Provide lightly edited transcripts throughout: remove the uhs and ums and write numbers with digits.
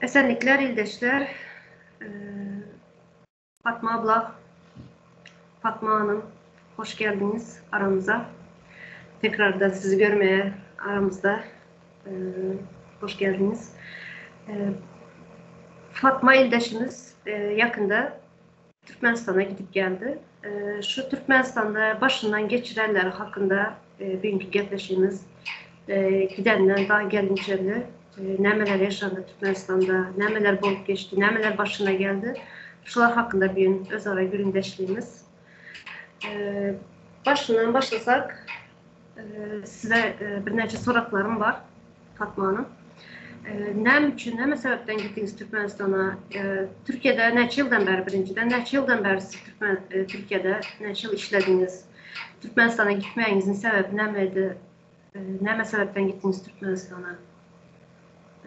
Esenlikler, ildeşler. Fatma abla, Fatma Hanım, hoş geldiniz aramıza. Tekrardan sizi görmeye aramızda. Hoş geldiniz. Fatma ildeşimiz yakında Türkmenistan'a gidip geldi. Şu Türkmenistan'da başından geçirenler hakkında bugünkü gepleşimiz, gidenden daha gelinçeli, neler yaşandı Türkmenistan'da, neler bolup geçti, neler başına geldi. Şular hakkında bir gün özara gündeşliğimiz. Başından başlasak, size bir nece soraklarım var Fatma Hanım. Ne için, ne sebepten gittiniz Türkmenistan'a? Türkiye'de neçə yıldan beri birinciden, neçə yıldan beri siz Türkiye'de neçə yıl işlediniz? Türkmenistan'a gitməyinizin sebebi ne miydi? Ne sebepten gittiniz Türkmenistan'a?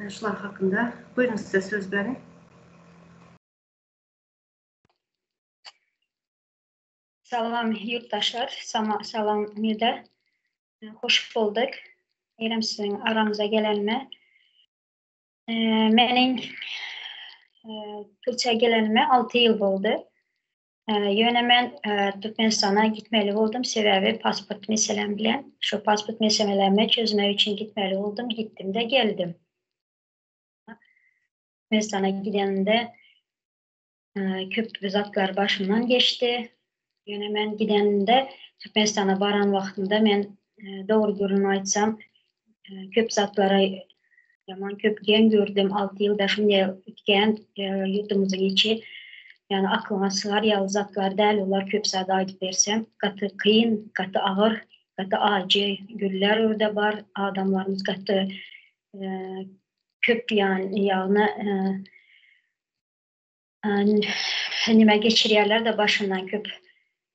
Şular hakkında. Buyurun, size söz verin. Salam yurttaşlar, salam Mirdə. Hoş bulduk. Eylem sizin aramıza gelenme. Mənim Türkçe gelenme 6 yıl oldu. Yönə mən Türkmenistan'a gitmeli oldum. Sebebi pasport meselem bilen. Şu pasport meselemi çözmek için gitmeli oldum. Gittim de geldim. Türkmenistan'a gideninde köp zatlar başımdan geçti. Yönə mən gideninde Türkmenistan'a varan vaxtında mən doğru görünü aytsam köp zatlara yaman köpgen gördüm. 6 yılda şimdi ütken yurtumuzun içi. Yani aklıma sığar yalzatlar değil, onlar köp sada ayıp versem. Katı kıyın, katı ağır, katı acı güller orada var. Adamlarımız katı köp yağına nime geçiriyerler de başından köp.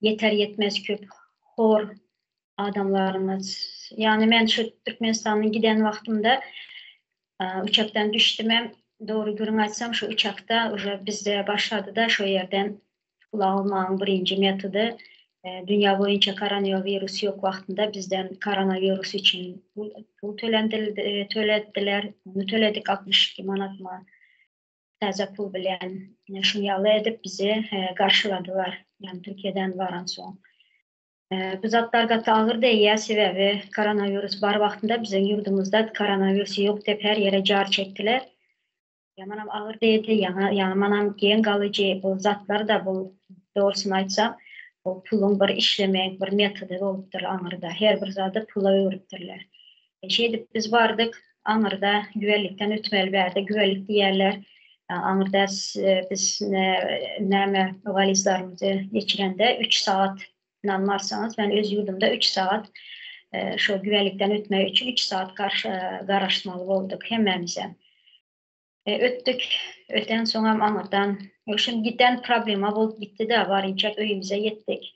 Yeter yetmez köp. Hor adamlarımız. Yani ben şu Türkmenistan'ın giden vaktimde uçaktan düştüm. Doğru görün açsam şu uçakta bizde başladı da şu yerden pul almanın birinci metodu. Dünya boyunca koronavirüs yok vaxtında bizden koronavirüs için pul tölettiler. Bunu töledik 62 manatma. Təzə pul bilen şunyalı edip bizi karşıladılar. Yani Türkiye'den varan son. Bu zatlar qatı ağır değil, sebebi koronavirüs var vaxtında bizim yurdumuzda koronavirüs yok deyip her yere car çektiler. Yamanam ağır değildi, yamanam gen kalıcı bu zatlar da bu doğrusunu aytsam bu pulun bir işlemek, bir metodu olupdur Anırda. Her bir zatı pula öğrettirler. Biz vardık Anırda güvenlikten ötmeli verdi, güvenlikli yerler. Anırda biz nəmə valizlarımızı geçirende 3 saat inanmazsanız ben öz yurdumda 3 saat şu güvenlikten ötmek için 3 saat qarşımalı olduk hemimize. Öttük, öten sonra Anırdan şimdi giden problema oldu gitti de varınca öyümüze yettik.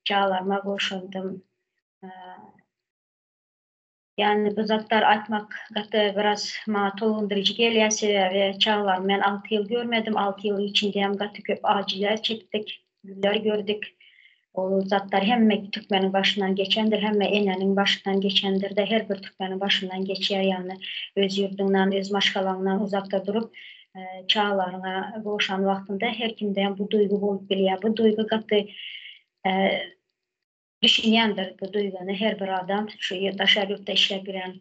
Çağlarıma koşundum. Yani bu zatlar aytmak katı biraz tolundırıcı geliyor sebebi çağlar. Ben 6 yıl görmedim. 6 yıl içinde hem katı köp acılar çektik, güller gördük. O zatlar hem Türkmenin başından geçendir, hem enenin başından geçendir de her bir Türkmenin başından geçer yani öz yurdundan, öz maşkalarından uzakta durup çağlarına boşan vaxtında her kimden bu duygu bulup biliyor. Bu duygu katı düşünendir bu duygunu her bir adam şu taşerbütte işleyebilen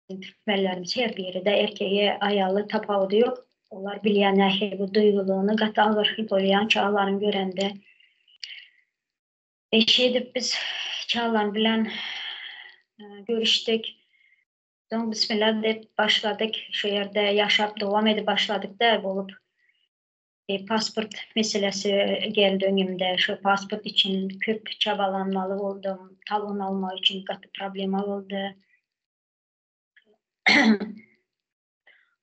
Türkmenlerimiz her biri de erkeğe ayalı tapağı yok. Onlar bilen bu duyguluğunu katı alır olayan çağların görende. Biz çağlar bilen görüştük. Sonra bismillah deyip başladık. Şu yerde yaşap devam edip başladık da olup pasport meselesi geldi önümde. Şu pasport için köp çabalanmalı oldum. Talon almak için katı problem oldu.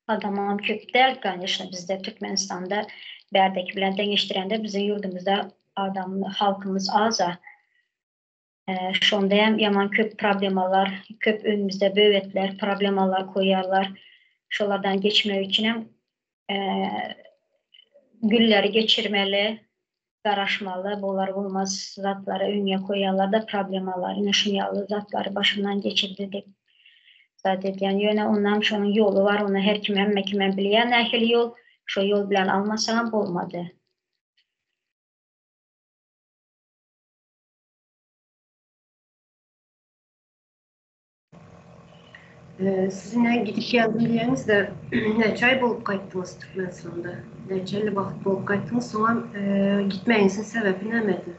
Adamım köp değil. Конечно bizde Türkmenistan'da berdeki bilen dengeştirende bizim yurdumuzda halkımız aza. Şonda hem yaman köp problemalar, köp önümüzde bövetler, problemalar koyarlar. Şolardan geçmek için hem gülleri geçirmeli, qaraşmalı, bunlar olmaz zatları önüne koyarlar da problemalar, şunyalı zatları başından geçirdik. zaten yani yöne ondan şunun yolu var, onu her kimem biliyen nahil yol, şu yol bilen almasam olmadı. Sizinle gidip geldim diyeniz de neçə ay bolup qayıtdınız Türkmenistan'da? Neçə il vaxt bolup qayıtdınız? Sonra gitməyinizin səbəbi nə idi?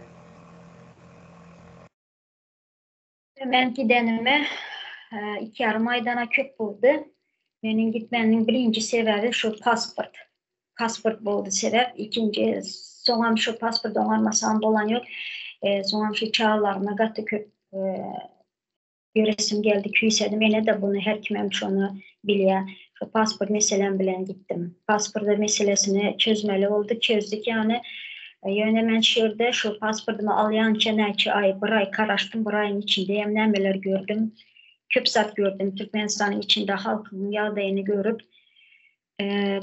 Ben gidenime 2,5 aydana köp buldu. Benim gitmenin birinci sebebi şu pasport. Pasport buldu sebep. İkinci, sonra şu pasport onarmasam olan yok. Sonra şu çağlarına katı köp göresim geldi, küysedim. Yine de bunu her kimem şunu biliyor. Şu pasport meselem bilen gittim. Pasporda meselesini çözmeli oldu. Çözdük yani. Yönemen şehirde şu pasportumu alayanca neçe ay, bir ay karaştım. Bir ayın içinde neler gördüm. Köp zat gördüm. Türkmenistan'ın içinde halkın yağdayını görüp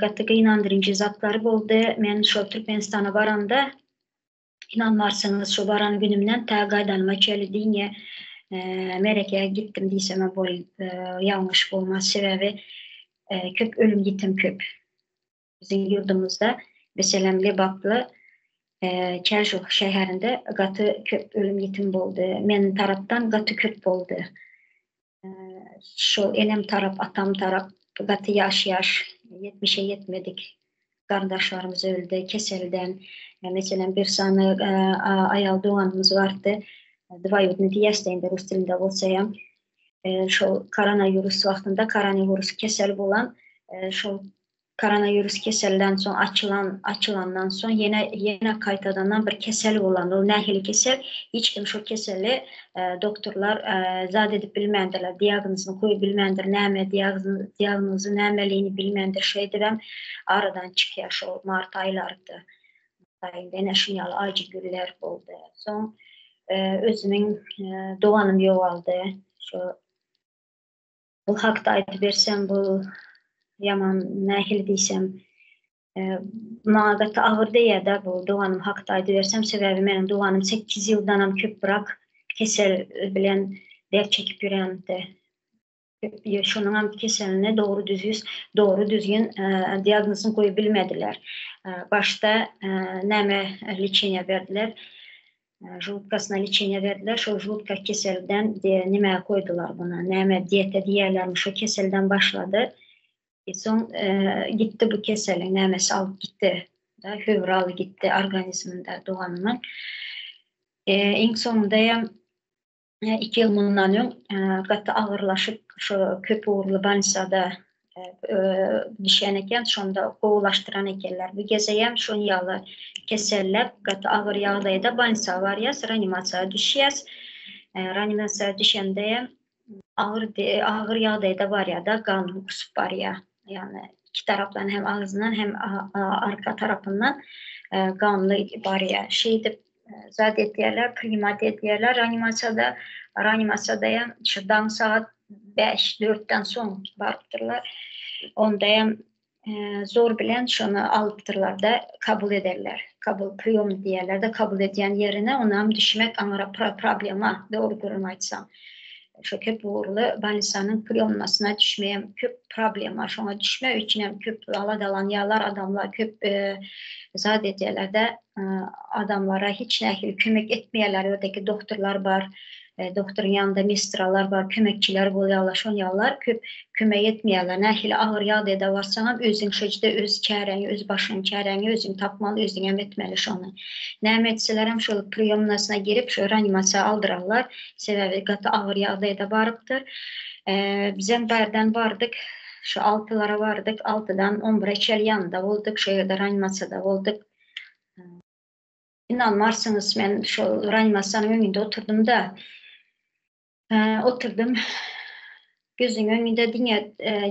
gatıga inandırıcı zatları oldu. Ben şu Türkmenistan'a varanda inanmarsınız şu varan günümden ta qaydanıma keldi diye Mereke'ye gittim diysem bu yanlış olmaz sebebi köp ölüm gittim köp. Bizim yurdumuzda mesela Lebaplı Çerşok şehrinde gatı köp ölüm gitim oldu. Men taraftan gatı köp oldu. Şu enem taraf, atam taraf gatı yaş 70'e yetmedik. Kardeşlerimiz öldü, keselden. Mesela bir sene ayal doğanımız vardı. Двоюродный diyesteyinde Rus dilinde olsayam. Şu koronavirüs vaxtında koronavirüs kesel olan şu koronavirüs keselden son açılandan son yine kaytadan bir kesel olan o nehili kesel hiç kim şu keseli doktorlar zat edip bilmendirler diagnozunu koyup bilmendir näme diagnozu nämeliğini bilmendir şeydirem aradan çıkıyor şu Mart aylardı ayında şunyalı acı güller oldu son özümün doğanım yoğaldı şu bu hakta aytı versem bu yaman nehil diysem mağata ağır diye de bu doğanım hakta aytı versem sebebi benim doğanım 8 yıldanam köp bırak kesel bilen dert çekip yüreğimde şunun keseline doğru düzgün diagnozunu koyup bilmediler. Başta näme liçenya verdiler. Жуткасына лечение verdiler. Şu жутка keselden nime koydular buna. Näme diyete diyerlermiş. O keselden başladı. Son gitti bu keselin. Nämesi alıp gitti. Hövralı gitti organizminde doğanının. En sonunda 2 yıl bundan ön katı ağırlaşıp şu köp uğurlu bansada düşen eken, şonda kovulaştıran ekenler. Bu gezeyem şun yalı keserler, katı ağır yağdayda bansa var ya, reanimasyaya düşüyez. Reanimasyaya düşende ağır yağdayda var ya da kan kusup var ya. Yani iki taraftan hem ağzından hem arka tarafından kanlı var ya. Şeyde zat etiyerler, primat etiyerler reanimasyada şuradan saat 5-4'ten son barıptırlar. Onda zor bilen şunu alıptırlar da kabul ederler. Kabul priyom diyerler de kabul ediyen yerine ona düşmek anlara problema doğru görün aytsam. Şu köp uğurlu balisanın priyommasına düşmeyen köp problema şuna düşme için köp aladalan yağlar adamlar köp zat ediyorlar da adamlara hiç nehir kömek etmeyeler. Oradaki doktorlar var. Doktorun yanında mistralar var, kömekçiler buluyorlar, şon yağlar kömek etmeyeler. Nehili ağır yağda da varsan özün şöyle öz çərəni, öz başın çərəni özün tapmalı, özün etmeli şonu. Nəmə etsələrəm şöyle priyomnasına girip şu reanimasiya aldırarlar. Sebebi katı ağır yağda da varıptır. Bizim berden vardık. Şu 6'lara vardık. 6'dan 11'e yanında olduk. Şöyle reanimasiyada olduk. İnanmarsınız ben şu reanimasiyanın önünde oturdum da oturdum. Gözün önünde dünya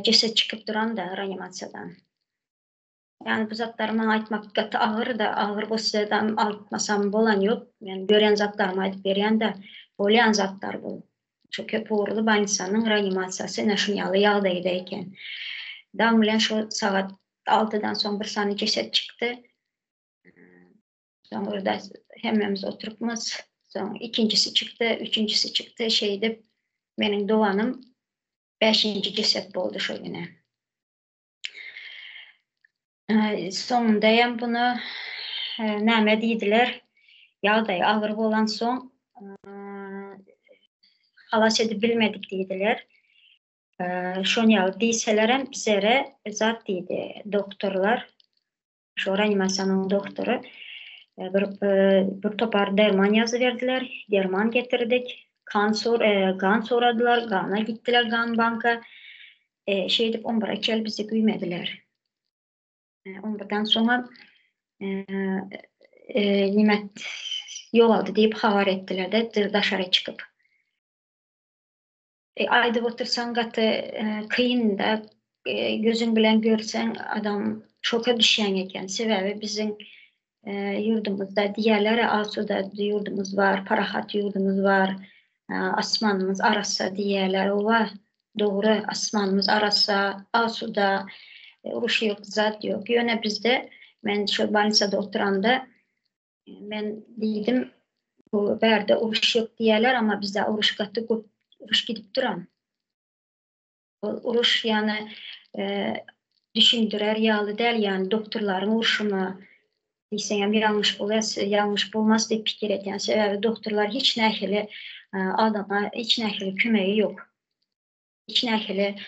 ceset çıkıp duran da reanimasiyadan. Yani bu zatlarıma aytmak katı ağır da ağır bu sizden altmasam bolan yok. Yani gören zatlarıma aytıp veren de olayan zatlar bu. Şu köp uğurlu bansanın reanimasiyası naşınyalı yağdaydayken. Damlen şu saat 6'dan son bir saniye ceset çıktı. Sonra orada hemimiz oturupmuz. Sonra ikincisi çıktı, üçüncüsü çıktı. Şeydi benim doğanım 5-ci cəsəd oldu şu günə. Sonundayım bunu nəmə deyidilər, yağdayı ağır olan son xalas edib bilmədik deyidilər. Şonyalı deysələrəm bizərə zat deydi doktorlar, şu reanimasiyanın doktoru bir topar derman yazı verdiler, derman getirdik, kan soradılar, kana gittiler, kan banka, şey edip 11'e kel bizi güymediler. 11'den sonra nimet yol aldı deyip havar ettiler de dışarı çıkıp. Ayda otursan qatı kıyın da gözün bilen görsen adam şoka düşen eken. Sebebi bizim yurdumuzda diğerleri Asuda yurdumuz var, Parahat yurdumuz var, asmanımız arasa diğerler ova doğru asmanımız arasa Asuda uruş yok, zat yok. Yöne bizde ben şu Banisa'da oturanda ben dedim bu berde uruş yok diğerler ama bizde uruş katı uruş gidip duran. Uruş yani düşündürer yağlı değil yani doktorların uruşunu deysem yanlış bulmaz deyip fikir eten sebebi doktorlar hiç nəhili adama hiç nəhili köməyi yok. Hiç nəhili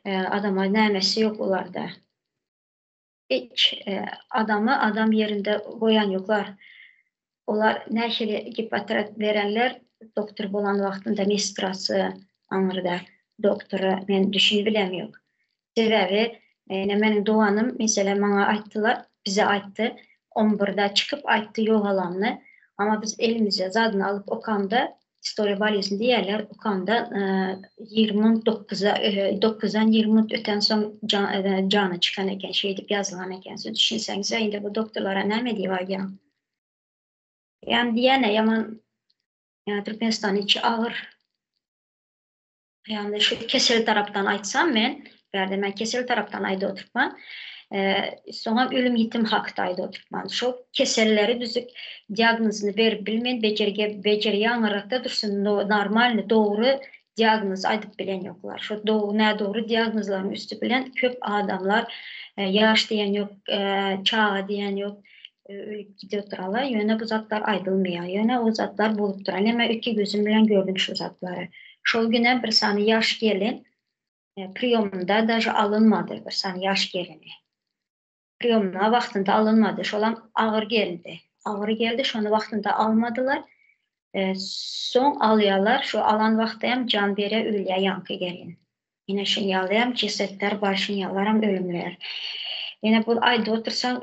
adama nəməsi yok onlarda. Hiç adamı adam yerinde koyan yoklar. Onlar nəhili Hipokrat verenler doktor olan vaxtında mestrası anırda doktora ben düşün bilemiyorum. Sebebi benim doğanım mesela bana ayttılar, bize ayttı. 11'de çıkıp ayttı yol alanını. Ama biz elimize zadını alıp okanda Story Valies'in diğerler okanda 9'dan 20 öten son canı çıkan eken şey edip yazılan eken. Düşünseniz indi bu doktorlara ne diye var ya. Yani diyene yaman yani Türkmenistan içi ağır. Yani şu Kesel taraftan aytsam ben Kesel taraftan ayda oturtmam. Sonra ölüm yitim haktaydı oturtmam. Şu Keselleri düzük diagnozunu verip bilmeyen beceriye anlarakta dursun normal doğru diagnoz aydıp bilen yoklar. Şu doğru diagnozların üstü bilen köp adamlar yaş diyen yok, çağ diyen yok. Ölüp gidiyorlar. Yöne bu zatlar aydılmıyor. Yöne o zatlar bulup duran. Ama iki gözüm bilen gördüm şu zatları. Şu güne bir sani yaş gelin priyomunda dahi alınmadı bir sani yaş gelini. Priyomuna vaxtında alınmadı. Şolam ağır geldi. Ağır geldi. Şunu vaxtında almadılar. Son alıyorlar. Şu alan vaxtayam can bere ölüye yankı gelin. Yine şinyalayam cesetler var şinyalarım ölümler. Yine bu ayda otursan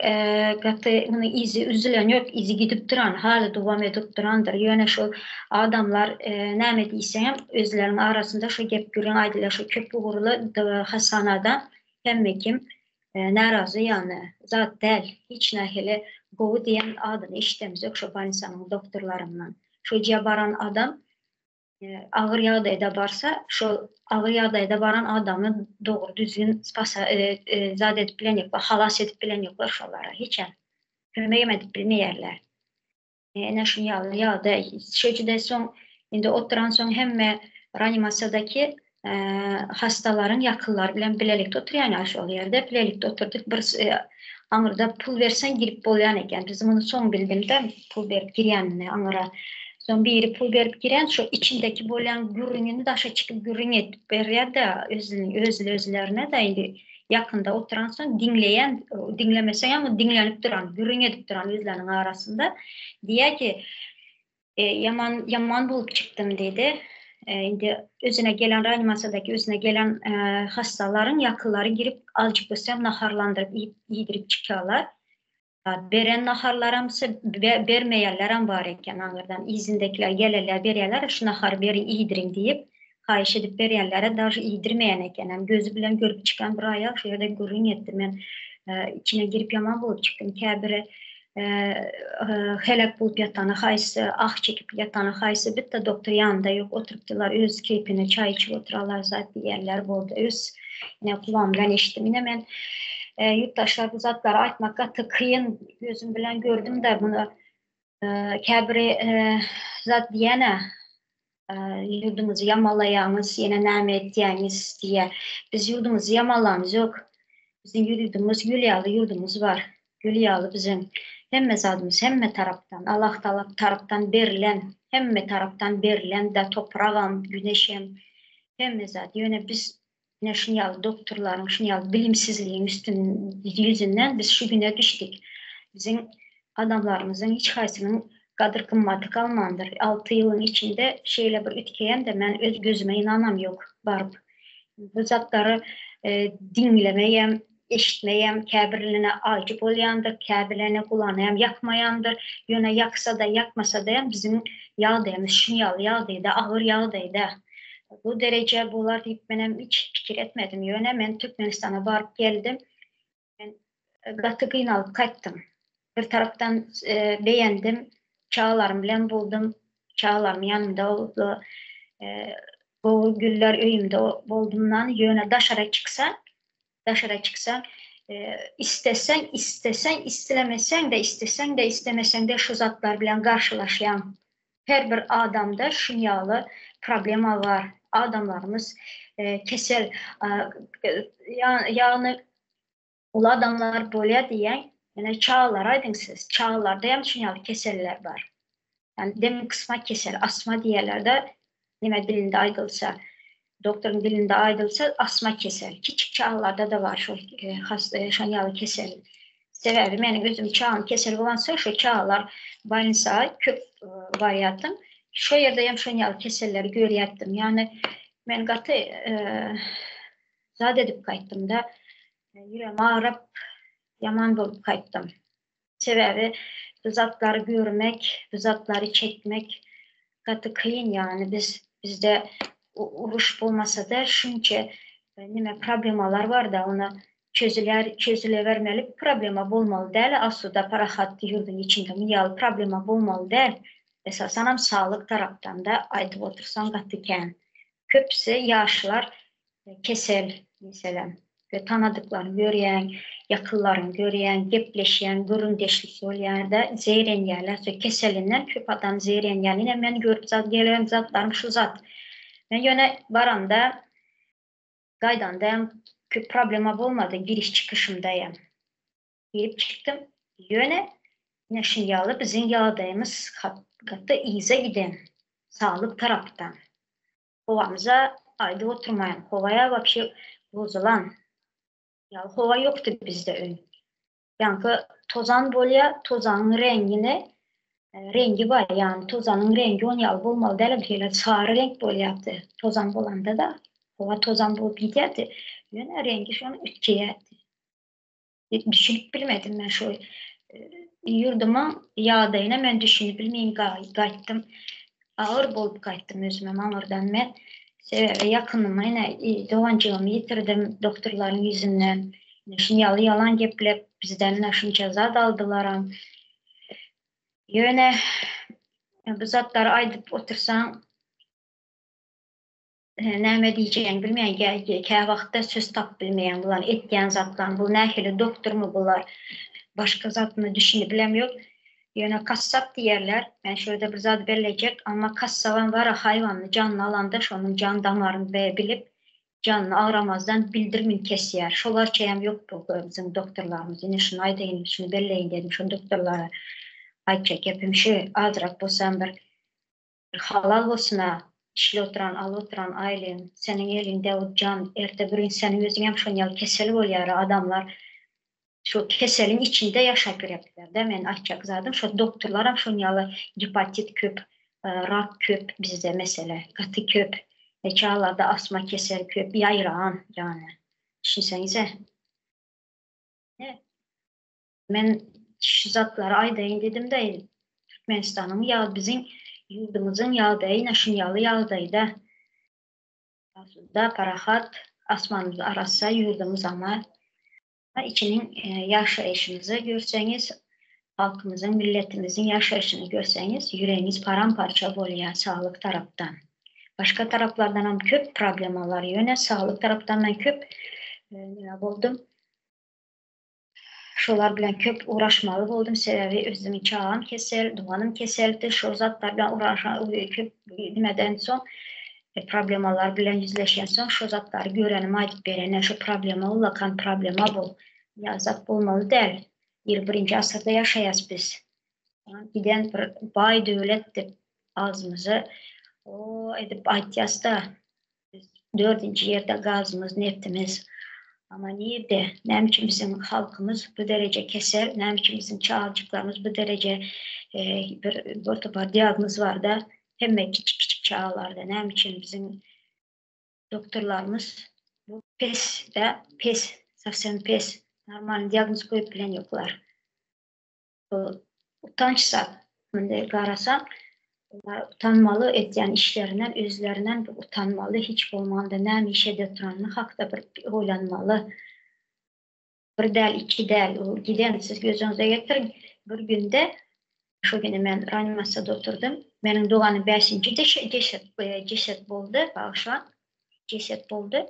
bunun izi üzülen yok, izi gidip duran, hala devam edip durandır. Yine şu adamlar ne diysem özlerinin arasında şu gep görün aydılar şu köp uğurlu hasanada hem kim narazı yani zat değil, hiç nehili bu diyen adını işlemiz yok şu Banisa'nın doktorlarından. Şu cibaran adam ağır yağdayda varsa şu ağır yağdayda varan adamı doğru düzgün zat edip bilen yoklar, halas edip bilen yoklar şolara. Hiç kömək edip bilmeyerler. Ne şu yağda şöyle son indi oturan son hem reanimasiyadaki hastaların yakınlar bilen bilelikte oturuyan aşağı yerde bilelikte oturduk bir anırda pul versen girip bolayan eken. Bizim onu son bildiğimde pul verip girenine anıra. Son biri pul verip giren şu içindeki bolan gürününü daşa çıkıp gürün edip veriyor da özlerine de indi yakında oturan son dinlemesen ama dinlenip duran, gürün edip duran özlerinin arasında diye ki yaman bulup çıktım dedi. Indi özüne gelen reanimasiyadaki özüne gelen hastaların yakınları girip azıcık gösterip naharlandırıp yedirip çıkıyorlar. Beren naharlarımsa vermeyenlerim var eken ağırdan izindekiler gelirler beriyerler şu naharı beri iyidirin deyip kayış edip beriyerlere daha iyidirmeyen eken gözü bilen görüp çıkan bir ayak şu yerde görün ettim ben içine girip yaman bulup çıktım kebire helak bulup yatanı haysı ah çekip yatanı haysı bitti doktor yanında yok oturttular öz keyfine çay içip oturarlar zaten yerler buldu öz yine kulağımdan eşittim yine ben yurttaşlar bu zatları aytmakka tıkıyın gözüm bilen gördüm de bunu kebri zat diyene yurdumuzu yamalayamız, yine näme edýäňiz diye. Biz yurdumuzu yamalamız yok. Bizim yurdumuz, Gülýaly yurdumuz var. Gülýaly bizim hemme zadymız, hemme tarapdan, Allah tarapdan berilen, hemme tarapdan berilen de toprağam, güneşem, hemme zat. Ýöne biz şunyalı doktorlaryň, şunyalı bilimsizliğin yüzünden biz şu güne düşdik. Bizim adamlarımızın hiç haysının kadr kımmatı kalmandır. 6 yılın içinde şeyle bir ütkeyen de ben öz gözüme inanam yok barıp. Bu zatları dinlemeyem, eşitmeyem, käbirlerine acip olyandır, käbirlerine kullanayam, yakmayandır. Yöne yaksa da yakmasa da bizim yağdayımız şunyalı yağdaydı, ağır yağdaydı. Bu derece bular deyip benim hiç fikir etmedim. Yöne ben Türkmenistan'a barıp geldim. Ben gatı kıynalıp kayttım. Bir taraftan beğendim. Çağlarım bilen buldum. Çağlarım yanımda oldu. Bu güller öyümde olduğundan yöne daşara çıksan istesen, istelemesen de istesen de istemesen de şu zatlar bilen karşılaşan her bir adamda şunyalı problema var. Adamlarımız kesel yani ulu adamlar böyle diyen yani çağlar aydın siz. Çağlarda hem şunyalı keseller var. Yani demin kısma kesel, asma diyerlerde nime dilinde aydılsa, doktorun dilinde aydılsa asma kesel. Küçük çağlarda da var şu hasta şunyalı kesel. Sebebi benim gözüm çağın kesel olansa şu çağlar bayınsa köp varyatım. Şu yerde hem şunyalı keselleri görüyordum. Yani ben katı zat edip kayttım da yüreğim ağrıp yaman bolup kayttım. Sebebi bu zatları görmek, bu zatları çekmek katı kıyın yani bizde uruş bulmasa da şunca nime problemalar var da ona çözüle vermeli problema bulmalı değil. Aslında parahat yurdun içinde miyalı problema bulmalı değil. Esasen hem sağlık taraftan da aydıp otursan katıken. Köpse yaşlar kesel mesela ve tanıdıklarını göreyen, yakınlarını göreyen, gepleşen, göründeşlik olayan da zeyren yerler. Keselinden köp adam zeyren yerine ben görüp gelen zatlarım şu zat. Ben yöne baranda gaydandayım, köp problema olmadı, giriş çıkışımdayım. Girip çıktım, yöne neşinyalı bizim yağdayımız katta iyize giden, sağlık taraftan. Hovamıza ayda oturmayan, hovaya vapşı bozulan, ya hova yoktu bizde ön. Yani tozan bolya, tozanın rengi var yani tozanın rengi on yal bulmalı değil, sarı renk bolyadı. Tozan bolanda da hova tozan bolup giderdi. Yani rengi şu an ütkeyerdi. Düşünüp bilmedim ben şu yurdumun yağdayına ben düşünüp bilmeyin kayttım. Ağır bolup kayttım özüme ağırdan ben. Yakınıma yine doğancığımı yitirdim doktorların yüzünden. Şunyalı yalan geplep bizden şunca zat aldılar. Yöne bu zatları aydıp otursan näme diyeceğini bilmeyen, kâ vaqtda söz tap bilmeyen bular, etken zatlar, bu nähili doktor mu bular, başka zat mı düşünüp bilem yok. Yöne kassap diyerler, ben şöyle bir zat belirleyecek ama kassavan var hayvanlı, canlı alanda şunun can damarını bilip, canlı ağramazdan bildirmin kesiyer. Şolar çeyem yok bu bizim doktorlarımız. Yine şunu aydayın, şunu belleyin dedim, şu doktorlara aytacak yapayım, şu azrak bolsam bir halal bolsuna, işle oturan, al oturan ailen, senin elinde o can, erte bir senin özün hem şunyalı keseli oluyor adamlar. Şu keselin içinde yaşayıp yaptılar. Ben açacak zaten. Şu doktorlar hem şunyalı hepatit köp, rak köp bizde mesela, katı köp, çağlarda asma keser köp, yayrağın yani. Düşünsenize. Evet. Ben şu zatları aydayın dedim de Türkmenistan'ın ya bizim yurdumuzun yağdayı, naşınyalı yağdaydı. Aslında parahat asmanımız arasa yurdumuz ama içinin yaşayışımızı görseniz, halkımızın, milletimizin yaşayışını görseniz yüreğiniz paramparça oluyor sağlık taraftan. Başka taraflardan hem köp problemalar yöne, sağlık taraftan ben köp ne buldum. şolar bilen köp uğraşmalı oldum. Sebebi özümün çağım kesel, doğanım keseldi. Şu zatlar bilen köp demeden son problemalar bilen yüzleşen son şu zatları görenim aytıp berene şu problema ulakan problema bol. Yazat bolmalı değil. 21. asırda yaşayas biz. Giden bir bay devlet dep ağzımızı o edip aytyasta 4. yerde gazımız, neftimiz. Ama nerede? Ne için bizim halkımız bu derece keser, ne için bizim çağcıklarımız bu derece bir diagnoz var da hem küçük küçük çağlarda ne için bizim doktorlarımız bu pes, safsen pes, normal diagnoz koyup bilen yoklar. Utançsa, qarasam, utanmalı etken işlerinden, özlerinden utanmalı, hiç olmalı, ne işede turanlı haqda bir oylanmalı. Bir del, iki del, giden siz gözünüze getirin. Bir günde, şu günü ben reanimasiyada oturdum. Benim doğanın 5. ceset oldu, bağışlan, ceset oldu.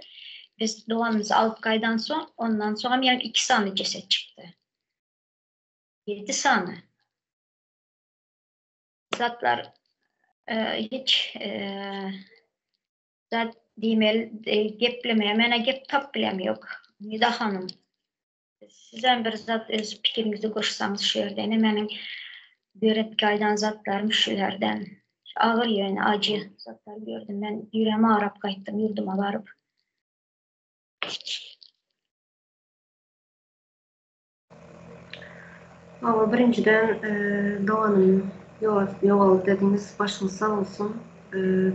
Biz doğanımızı alıp kaydan son, ondan sonra benim 2 sanlı ceset çıktı. 7 sanlı. Zatlar hiç zat demel geplemeye, mene gep tap bilem yok. Nida hanım. Sizden bir zat öz fikrinizi koşsanız şu yerden, benim göret kaydan zatlarım şulardan. Ağır yönü, acı zatlar gördüm. Ben yüreğime arap kayttım, yurduma varıp. Ama birinciden doğanın yol dediğiniz başınız sağ olsun.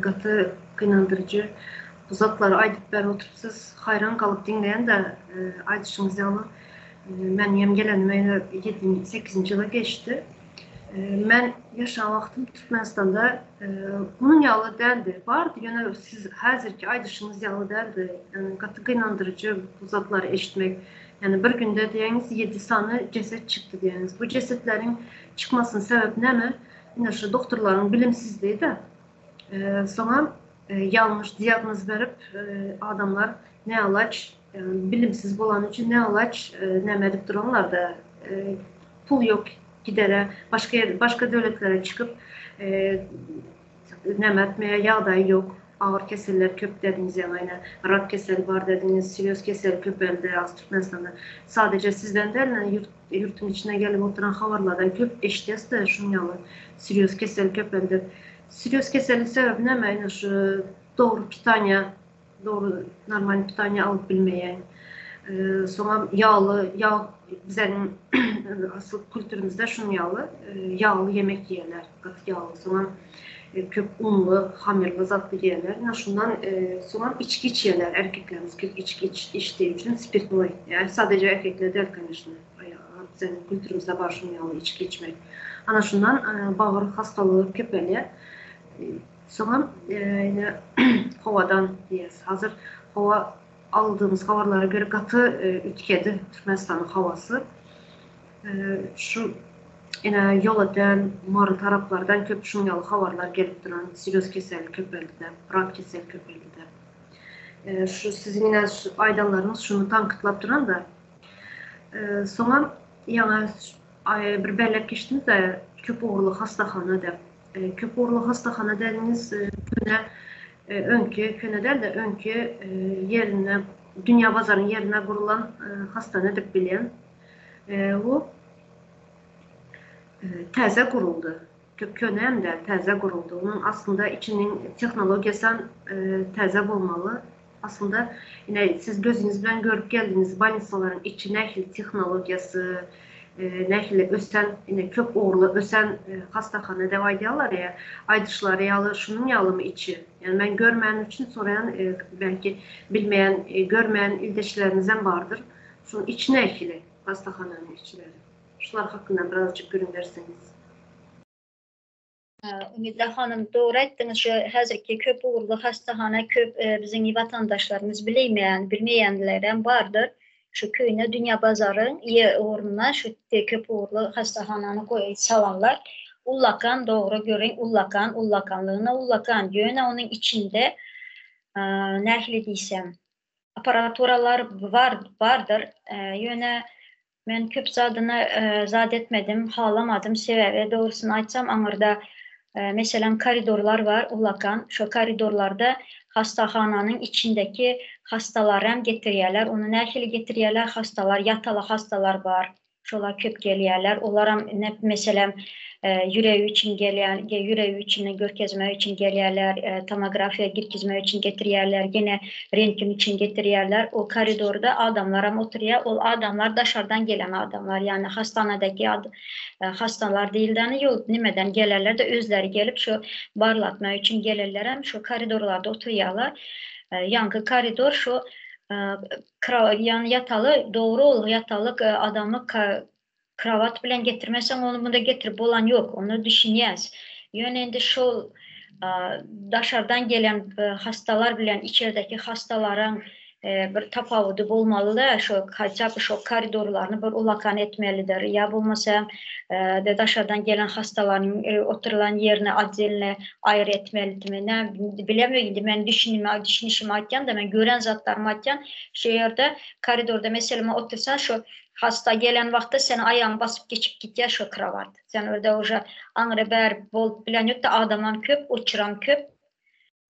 Katı kıynandırıcı. Bu zatları aydıp beri oturup siz hayran kalıp dinleyen de aydışınız yalı. Ben yem gelenime 7-8 yıla geçti. Ben yaşam vaxtım Türkmenistan'da bunun yalı değildi. Vardı yine siz hazırki aydışınız yalı değildi. Yani katı kıynandırıcı bu zatları eşitmek. Yani bir günde diyeniz 7 tane ceset çıktı diyeniz. Bu cesetlerin çıkmasının sebebi ne mi? Yine şu doktorların bilimsizliği de. Sonra yanlış diagnoz verip adamlar ne ilaç bilimsiz olan için ne ilaç ne medip duranlar da pul yok gidere başka devletlere çıkıp nem etmeye yağday yok. Ağır keseller köp dediğiniz yani rak keseli var dediğiniz, siryoz keseli köp elde az Türkmenistan'da. Sadece sizden değil, yurtun içine gelip oturan havarlardan köp eşitiyası da şunun yalı. Siryoz keseli köp elde. Siryoz keseli sebebi ne mi? Şu doğru pitanya, doğru normal pitanya alıp bilmeyen. Sonra yağ bizim asıl kültürümüzde şunun yağlı yemek yerler, katı yağlı. Sonra köp unlu, hamirli zatlı yerler. Şundan sonra içki içerler erkeklerimiz. Köp içki içtiği için spirtli. Yani sadece erkekler değil kanışını. Bizim kültürümüzde var şunun yalı içki içmek. Ana şundan bağır hastalığı köpeliyor. Sonra yine havadan diyoruz. Hazır hava aldığımız havalara göre katı ülkede Türkmenistan'ın havası. Şu yine yol eden marı taraflardan köp şunyalı havalar gelip duran siryoz keseli köpelide, rak keseli köpelide. Şu sizin yine aydanlarınız şunu tankıtlap duran da sonra yani bir bellek geçtiniz de köp uğurlu hastahanada. Köp uğurlu hastahana dediğiniz önkü yerine dünya pazarının yerine kurulan hastane edip bilen o təzə kuruldu. Könem de təzə kuruldu. Onun aslında içinin texnologiyası təzə olmalı. Aslında yine siz gözünüzden görüp geldiğiniz balinaların içi nəhli texnologiyası, nəhli ösen, yine köp uğurlu ösen hastahane devam ediyorlar ya, aydışları yalı, şunun yalı mı içi? Yani ben görmeyen için sorayan, belki bilmeyen, görmeyen ildeşlerimizden vardır. Şunun içi nəhli hastahanenin içleri. Şunlar hakkında birazcık görün derseniz. Ümide hanım doğru ettiniz. Şu hazırki köp uğurlu hastahane köp bizim vatandaşlarımız bilmeyenlerden vardır. Şu köyüne dünya pazarın uğruna şu köp uğurlu hastahananı salanlar. Ullakan doğru görün. Ullakanlığına yöne onun içinde nəhli deysem aparaturalar vardır. Yöne mən köp zadını zad etmedim, halamadım, sebebi doğrusunu açsam Ağrıda mesela koridorlar var, ulakan. Şu koridorlarda hastahananın içindeki hastaları hem getiriyorlar. Onu nəkili getiriyorlar, hastalar, yatalı hastalar var. Şolar köp geliyorlar. Onlar hem mesela yüreği için geliyor, yüreği için görkezme için geliyorlar, tomografiya girkizme için getiriyorlar, yine röntgen için getiriyorlar. O koridorda adamlar oturuyor. O adamlar dışarıdan gelen adamlar. Yani hastanedeki hastalar değilden yok. Nimeden gelirler de özleri gelip şu barlatma için gelirler. Hem şu koridorlarda oturuyorlar. Yankı koridor şu yani yatalı doğru yatalı adamı kravat bilen getirmesen onu bunda getirip olan yok. Onu düşünüyoruz. Yönünde şu dışarıdan gelen hastalar bilen içerideki hastaların bir tapavudu olmalı da şu koridorlarını bir ulakan etmelidir. Ya bulmasa de dışarıdan gelen hastaların oturulan yerine acilini ayrı etmelidir. Ne bilemiyorum. Ben düşünüşüm atken de ben gören zatlarım atken şehirde koridorda mesela otursan şu hasta gelen vaxtda sen ayağını basıp geçip git ya şu kravat. Sen orada oja Ağrı bər bol bilen yok da adamdan köp, uçuran köp.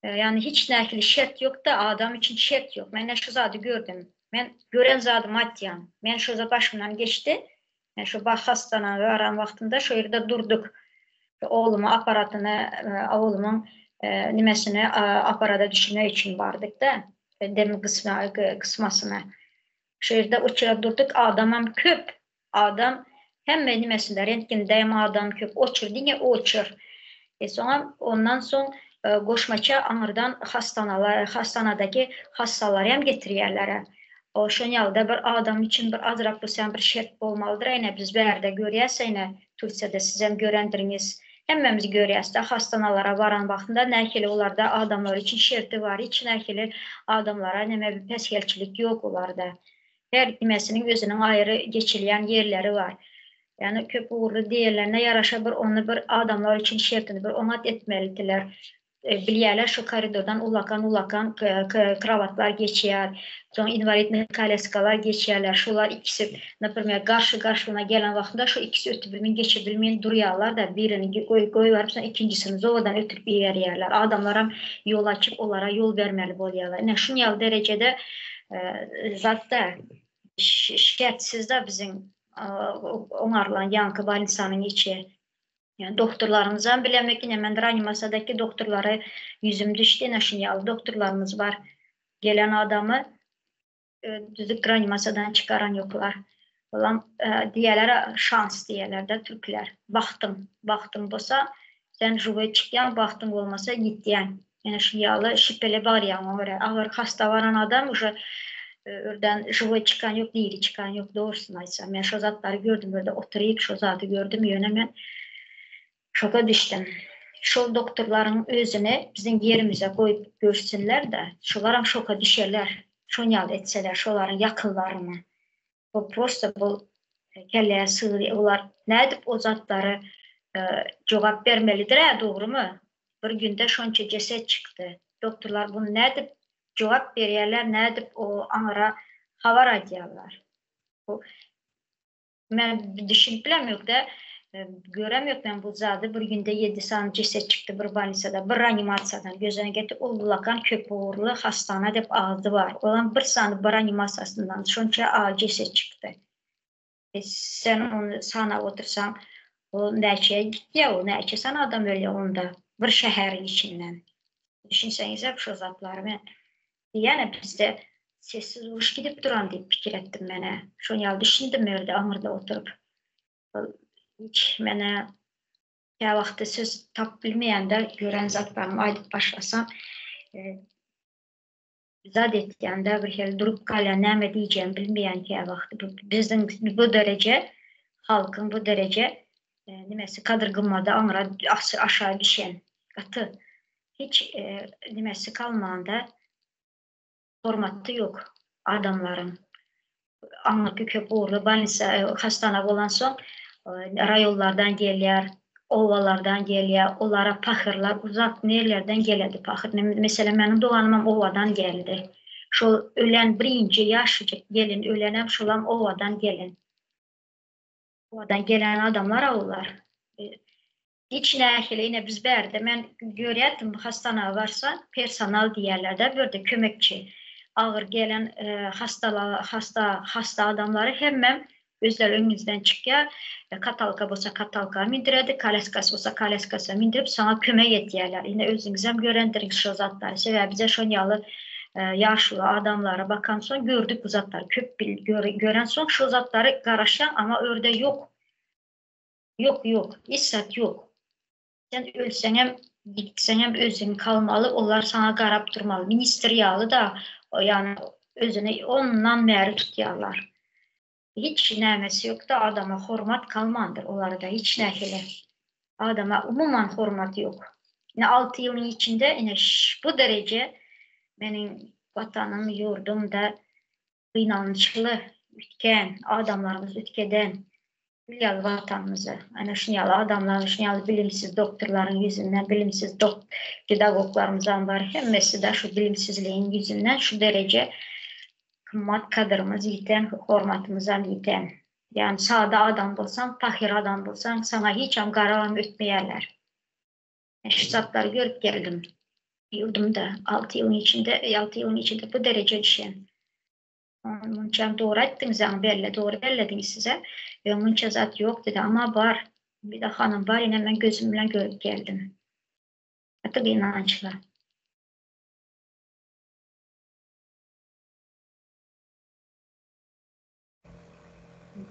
Yani hiç nəkili şert yok da adam için şert yok. Ben şu zadı gördüm. Ben gören zadı maddiyan. Ben şu zadı başımdan geçti. Ben şu hastana varan vaxtında şu yerde durduk. Oğlumun aparatını, oğlumun nimesini aparata düşürmek için vardık da. Demi kısmasına. Şu yerde uçurup durduk. Adamım köp. Adam hem nimesinde rentgendeyim adam köp. Uçur diye uçur. Sonra ondan sonra koşmaça Ağrı'dan hastanadaki hastaları hem getiriyorlar. O şonyalda bir adam için bir azrak bu sen bir şert olmalıdır. Yine biz bir yerde görüyorsa yine Türkçe'de siz hem görendiriniz. Hemmemiz görüyoruz da hastanalara varan vaxtında nəkili onlarda adamlar için şerti var. Hiç nəkili adamlara neme bir peskelçilik yok onlarda. Her nimesinin özünün ayrı geçilen yerleri var. Yani köp uğurlu diğerlerine yaraşa bir onu bir adamlar için şertini bir onat etmelidirler. Biliyorlar şu koridordan ulakan kravatlar geçiyor. Sonra invalid kaleskalar geçiyorlar. Şular ikisi, например, karşına gelen vaxtında şu ikisi ötübülmeyin, geçebilmeyin duruyorlar da birini koyuyorlar, sonra ikincisini zovadan ötürüp yerler. Adamlara yol açıp onlara yol vermeli oluyorlar. Yani şunyal derecede zaten şikayətsiz də bizim onlarla yankı balinsanın içi. Yani doktorlarımızdan bilemek yine ben reanimasyadaki doktorlara yüzüm düştü. Naşinyalı doktorlarımız var. Gelen adamı düzük reanimasyadan çıkaran yoklar. Olan diğerlere şans diyorlar da Türkler. Baktım olsa sen juvaya çıkayan baktım olmasa gittiyen. Yani şinyalı şüpheli var yani. Ağır hasta varan adam oradan juvaya çıkan yok, değil çıkan yok doğrusunu açsam. Ben şu zatları gördüm böyle oturayıp şu zatı gördüm yönemen. Şoka düştüm. Şu doktorların özünü bizim yerimize koyup görsünler de şolara şoka düşerler. Şonyal etseler şoların yakınlarını. Bu prosta bu kelleye sığır olar. Ne edip o zatları cevap vermelidir doğru mu? Bir günde şonca ceset çıktı. Doktorlar bunu ne edip cevap verirler, ne edip o Ağrı'ya havar ediyorlar. Ben düşünüp bilemiyorum da göremiyorum ben bu zadı. Bir günde 7 tane ceset çıktı bir banisada, bir reanimasyadan gözüne getirip ulakan köp uğurlu hastane deyip adı var. Olan bir tane bir reanimasyasından şonca ceset çıktı. Sen onu sana otursan o nəçəyə gitti ya, o nəçə sana adam öyle onda bir şehrin içinden. Düşünseniz hep şu zatları. Yani bizde sessiz uruş gidip duran deyip fikir ettim bana. Şonyal düşündüm öyle Ağrı'da oturup. Hiç bana ya vaxtı söz tap bilmeyende gören zatlarımı aydıp başlasam zat etkende bir kere durup kala ne diyeceğim bilmeyen ki ya vaxtı. Bizim bu derece halkın bu derece nimesi kadırgınmada Ağrı aşağı düşen katı. Hiç nimesi kalmağında formatı yok adamların. Ağrı köp uğurlu balisa hastana olan son rayollardan geliyor, ovalardan geliyor, onlara paxırlar, uzak nerelerden geledi paxır. Mesela benim doğanımam ovadan geldi. Şu ölen birinci yaşıcık gelin, ölenem şulam ovadan gelin. oradan gelen adamlar alırlar. İçine yine biz berde ben görüyordum hastane varsa personal diyorlar da böyle kömekçi ağır gelen hasta adamları hemen özlerimizden çıkıyor. Katalka olsa katalka mindiredi, kaleskası olsa kaleskası mindirip sana kömek ediyorlar. Yine özünüzden görendirin şu zatları. Sebebi bize şunyalı yaşlı adamlara bakan son gördük bu zatları. Köp gören son şu zatları karışan ama orada yok. Yok. İssat yok. Sen ölsen hem gitsen hem özün kalmalı, onlar sana qarab durmalı. Ministeriyalı da yani özünü ondan məri tutuyorlar. Hiç nəməsi yok da adama hürmet kalmandır onlarda hiç nəhilə. Adama umuman hürmet yok. Yine 6 yılın içinde yine bu derece benim vatanım, yurdumda inançlı, ütken, adamlarımız ütkeden Bilyalı vatanımızı, yani şunyalı adamların, şunyalı bilimsiz doktorların yüzünden, bilimsiz pedagoglarımızdan var. Hemmesi de şu bilimsizliğin yüzünden şu derece kımmat kadrımız yiten, hürmetimiz yiten. Yani sağda adam bulsan, fakir adam bulsan sana hiç qaralam ötmeyerler. Şu zatları görüp geldim. Yurdumda 6 yılın içinde bu derece düşen. Munçam doğru ettiniz yani doğru bellediniz size. Munça zat yok dedi ama var. Bir de hanım var yine ben gözümle görüp geldim. Hatta bir inançla.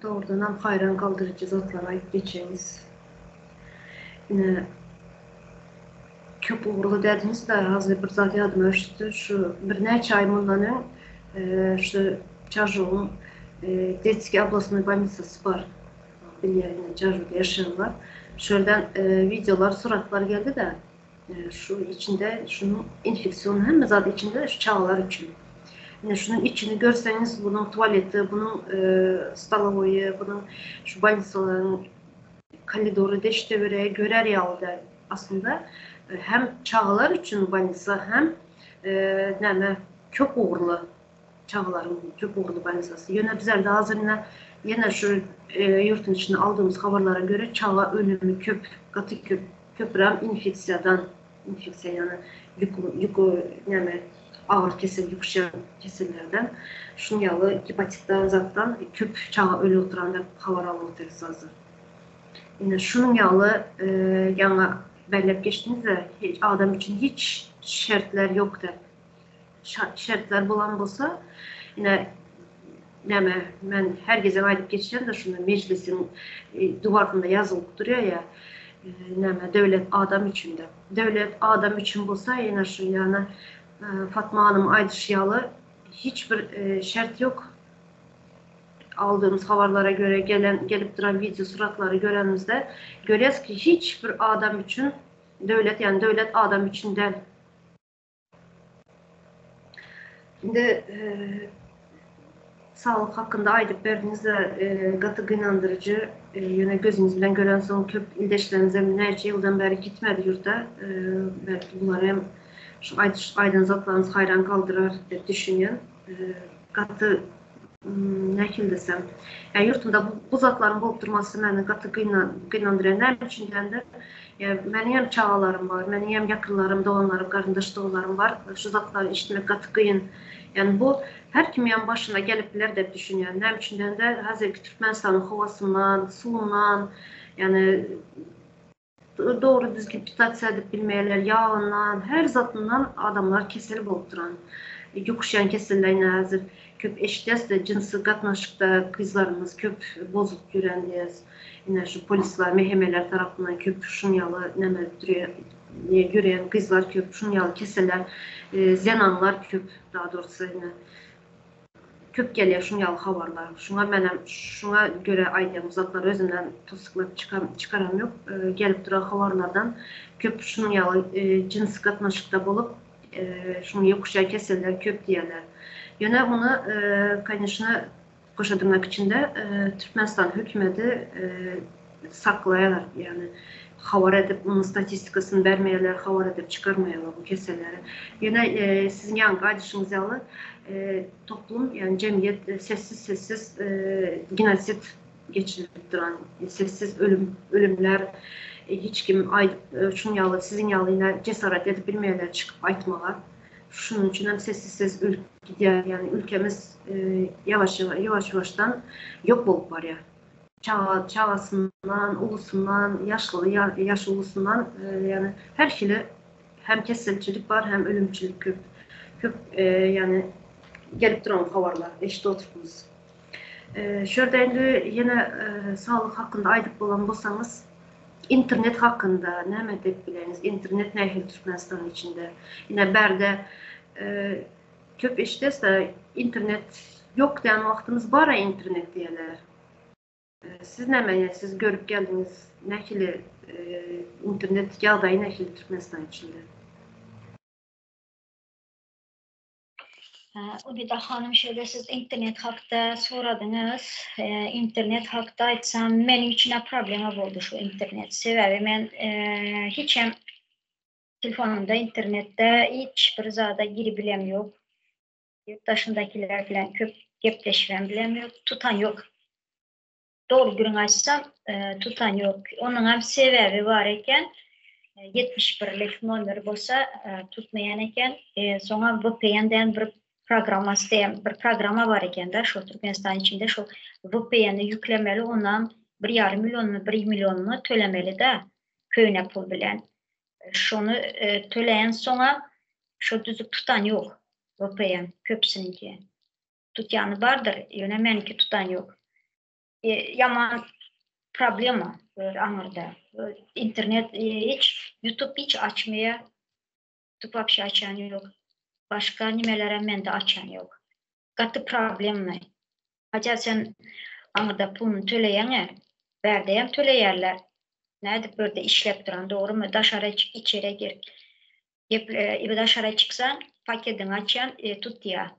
Doğrudan hem hayran kaldırıcı zatlara ait geçeceğiz. Yine köp uğurlu dediniz de hazır bir zat yadıma düştü. Şu bir neçə ay bundan şu Çarjov'un Detski ablasının больницасы var. Bilyeğine Çarjov'da yaşıyorlar. Şuradan videolar, suratlar geldi de şu içinde şunun enfeksiyonu hem zaten içinde şu çağlar için. Yani şunun içini görseniz bunun tuvaleti, bunun stalovoyu, bunun şu больницаların koridoru deştevire görer yağda aslında hem çağlar için больница hem çok uğurlu çağların çok uğurlu больницасы. Yine bizler de hazır yine şu yurtun içinde aldığımız haberlere göre çağa ölümü katı köprem infeksiya yani yani ağır kesel, yükşen kesillerden şunyalı hepatitten zattan köp çağa ölü oturan haber alıyoruz hazır. Yine şunun yalı yani belirlep geçtiniz de adam için hiç şartlar yoktu. Şartlar bulan olsa yine ben her gece aylıp geçeceğim de şunu meclisin duvarında yazılıp duruyor ya devlet adam için de. Devlet adam için olsa yine şu yani Fatma Hanım Aydışyalı hiçbir şart yok. Aldığımız haberlere göre gelip duran video suratları görenimizde görüyoruz ki hiçbir adam için devlet adam için değil. Şimdi sağlık hakkında aydıp verdiğinizde katı inandırıcı yine gözünüzden gören son köp ildeşlerinize neçe yıldan beri gitmedi yurda. Belki bunları hem şu aydın zatlarınız hayran kaldırar diye düşünüyorum. Katı ne kim desem, yani yurtumda bu zatların bulup durması beni katı kıynandıran içindendir. Benim hem çağalarım var, benim hem yakınlarım, doğanlarım, kardeş doğanlarım var. Şu zatları işitmek katı kıyın. Yani bu her kimin başına gelip bilir de düşünüyorum. Ne içinden de hazırki Türkmenistan'ın havasından, suyundan, yani doğru düzgün pitasiya edip bilmeyeler, yağından, her zatından adamlar kesilip olup duran. Yokuşan kesillerine hazır köp eşitiyaz da cinsi katnaşıkta kızlarımız köp bozulup yürendiyiz. Yine şu polisler, mehemeler tarafından köp şunyalı gören kızlar köp şunyalı keseler, zenanlar köp daha doğrusu yine köp geliyor şunyalı haberler. Şuna göre aydığım zatlar özünden tosuklar çıkaram yok. Gelip duran haberlerden köp şunyalı cinsi katnaşıkta bulup şunu yokuşa keseler köp diyorlar. Yine bunu конечно koşadırmak için de Türkmenistan hükümeti saklayalar yani haber edip bunun statistikasını vermeyeler, haber edip çıkarmayalar bu keseleri. Yine sizin yan kardeşiniz yalı toplum yani cemiyet sessiz genosit geçirilip duran sessiz ölümler, hiç kim şun yalı, sizin yalı ile cesaret edip bilmeyenler çıkıp aytmalar. Şunun için hem sessiz gidiyor. Yani ülkemiz yavaştan yok bolup var ya. Çağasından, ulusundan, yaş ulusundan yani her şeyle hem kesilçilik var hem ölümçülük köp yani gelip duran haberler eşit oturduğumuz. Şurada endi yine sağlık hakkında aydıp bulan bolsanız internet hakkında ne dep bileniz? İnternet nähil Türkmenistan içinde? Yine berde köp eşitse internet yok diyen vaktimiz var ya internet diyeler. Siz ne siz görüp geldiniz nähili internet yağdayı nähili Türkmenistan içinde? Ubida hanım şöyle siz internet hakta soradınız. İnternet hakta aytsam benim için problema oldu şu internet. Sebebi ben hiç hem telefonumda internette hiç bir zada girip bilem yok. Yurttaşındakiler bilen köp gepleşmem bilem yok. Tutan yok. Doğru gün açsam tutan yok. Onun hem sebebi var eken 71'lik numara bolsa tutmayan eken sonra VPN'den bir programa var eken de şu Türkmenistan içinde şu VPN'i yüklemeli ondan 1,5 milyon mu 1 milyon mu tölemeli de köyüne pul bilen. Şunu töleyen sonra şu düzük tutan yok. VPN köpsününki. Tutyanı vardır. Yönemenki tutan yok. Yaman problema anırda. İnternet YouTube hiç açmaya tıpap şey açan yok. Başka nimelere men de açan yok. Katı problem ne? Haca sen anırda pulunu töleyene berdeyem töleyerler. Nerede böyle işlep duran doğru mu? Daşara içeri gir. Daşara çıksan paketini açan tut ya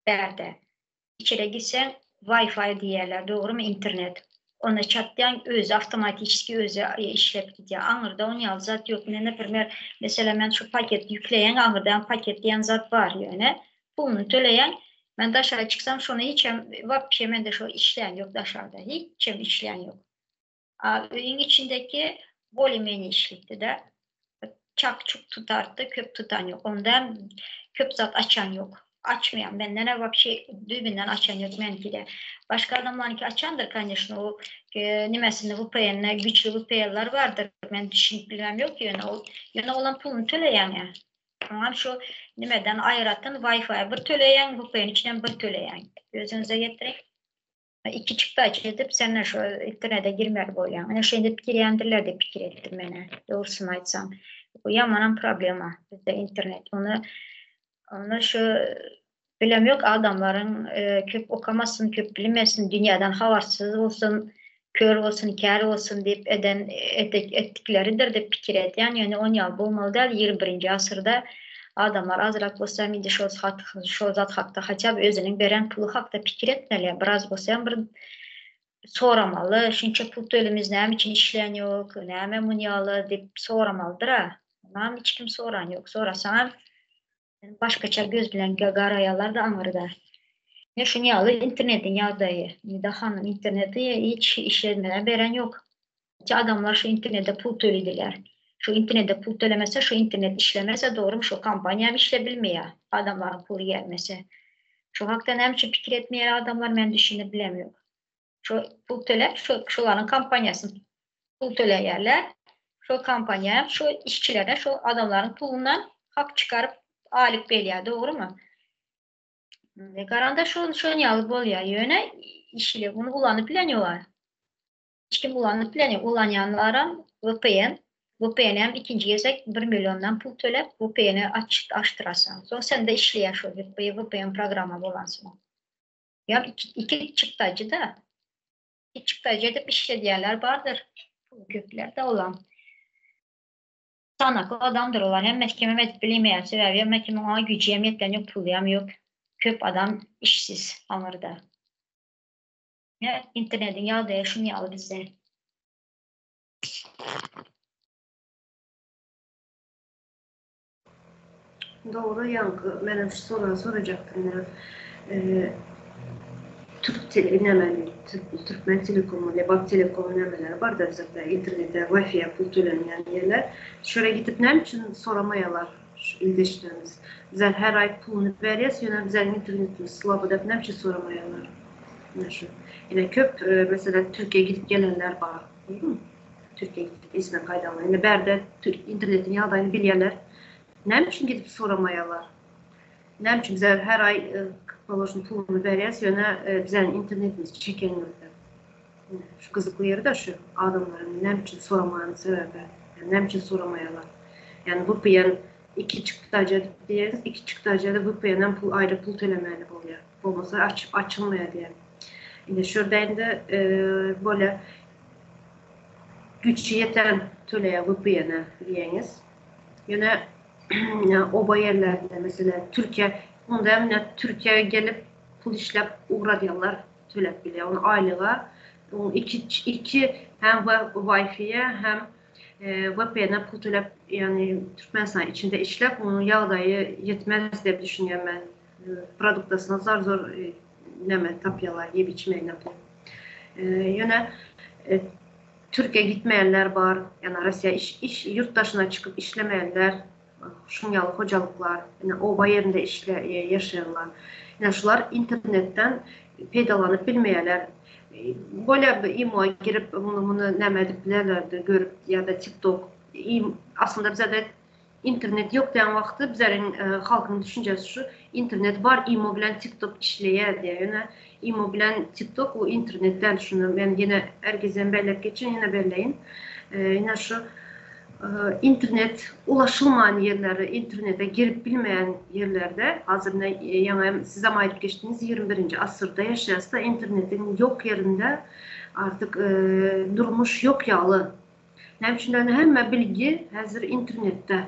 berde. İçeri gitsen Wi-Fi diyerler doğru mu? İnternet. Ona çatlayan öz, avtomatik özü işlep gidiyor. Anırda onun yal zat yok. Mesela ben şu paket yükleyen, anırdan paketleyen zat var yani. Bunu töleyen, ben dışarı çıksam şunu hiç ben de şu işleyen yok dışarıda. Hiç işleyen yok. Öyün içindeki volümeni işlikti de. Çak çuk tutardı, köp tutan yok. Ondan köp zat açan yok. Açmayan benden ne düğünden açan yok menki de. Başka adamlarınki açandır kandeşin o nimesinde VPN'ler, güçlü VPN'ler vardır. Ben düşünüp bilmem yok ki yani olan pulunu töleyen yani. Ama şu nimeden ayıratın Wi-Fi bir töleyen, VPN içinden bir töleyen. Gözünüze getirin. İki çıktı açıp senle şu internete girmer bu yani. Yani şeyde fikirlendirler de fikir ettim beni. Doğrusunu aytsam. Bu yaman problema bizde internet. Onu şu bilem yok adamların köp okumasın, köp bilmesin, dünyadan havarsız olsun, kör olsun, kâr olsun deyip ettikleridir de fikir et. Yani 10 yıl bulmalı değil, 21. asırda adamlar azrak olsa mıydı şu zat hakta haçab özünün veren pulu hakta fikir etmeli. Biraz olsa bir soramalı. Çünkü pul tölümüz neyim için işleyen yok, neyim munyalı deyip soramalıdır ha. Neyim hiç kim soran yok. Sorasan başkaça göz bilen garayalar da anırda. Ne şunu yalı internetin yağdayı. Daha hanım interneti hiç işlemeden veren yok. Ki adamlar şu internette pul tölediler. Şu internette pul tölemese, şu internet işlemese doğru mu? Şu kampanya işlebilmiyor. Adamların pulu gelmese. Şu haktan hem şu fikir etmeyen adamlar ben düşünüp bilemiyorum. Şu pul töle, şuların kampanyasını pul töle yerler. Şu kampanya, şu işçilere, şu adamların pulundan hak çıkarıp alıp beliyor. Doğru mu? Garanda şu yalı bol ya yöne işiyle bunu kullanıp bileniyorlar. Hiç kim kullanıp bileniyor. Kullananlara VPN ikinci gezek 1 milyondan pul tölep VPN'i açtırasan. Sonra sen de işleyen şu VPN programı bolansın. Ya iki çıktacı da iki çıktacı edip işleyenler vardır. Köklerde olan. Sanaklı adamdır olan hem mahkeme edip bilinmeyen sebebi hem mahkeme ona gücü yemiyetlen yok pul yok. Köp adam işsiz anırda. Ya internetin yağda yaşın yağlı bizde. Doğru yankı. Ben soracaktım. Türkmen Telekomu, Lebap Telekomu nəmələri var da bizdə internetdə, Wi-Fi-yə pul төлənməyən yerlər. Şuraya gidip nə üçün soramayalar ildeşlərimiz. Bizler her ay pulunu veriyoruz, yine bizler internetimiz slabıda nə üçün soramayalar. Yine köp mesela Türkiye'ye gidip gelenler var. Türkiye'ye gidip isme kaydanlar. Yine berde internetin yağdayını bilirler. Ne için gidip soramayalar. Ne için bizler her ay Palaşın pulunu veriyoruz, yine bizler internetimizi çekenler. Şu kızıklı yeri de şu adamların ne için soramayanın sebebi. Yani ne için soramayalar. Yani bu piyan iki çıktı acaba diyeriz, iki çıktı acaba bu piyandan pul ayrı pul tölemeli oluyor. Olmasa açılmaya diye. Yine şuradan da böyle güç yeten töleye bu piyana diyeniz. Yine oba yerlerde mesela Türkiye, bunda hemen Türkiye'ye gelip pul işlep uğradıyorlar tölep bile. Onun aylığa, onun iki hem Wi-Fi'ye hem VPN'e pul tölep, yani Türkmenistan içinde işlep, onun yağdayı yetmez diye düşünüyorum ben. Produktasına zor neme tapyalar, yiyip içmeyle pul. Yine Türkiye gitmeyenler var, yani Rusya yurt dışına çıkıp işlemeyenler, şunyalı hocalıklar, yani oba yerinde yaşayanlar. Yani şular internetten faydalanıp bilmeyenler, böyle bir imoya girip bunu ne ediplerlerdi görüp ya da TikTok. Aslında bize de internet yok diyen vakti bizlerin halkın düşüncesi şu, internet var, imo bilen TikTok işleye diye. Yani imo bilen TikTok o internetten şunu ben yine herkesten belirtmek için yine belirleyin. Yine şu internet ulaşılmayan yerlere, internete girip bilmeyen yerlerde hazır yani size ait geçtiğiniz 21. asırda yaşayasa internetin yok yerinde artık durmuş yok yağlı. Ne için hem bilgi hazır internette,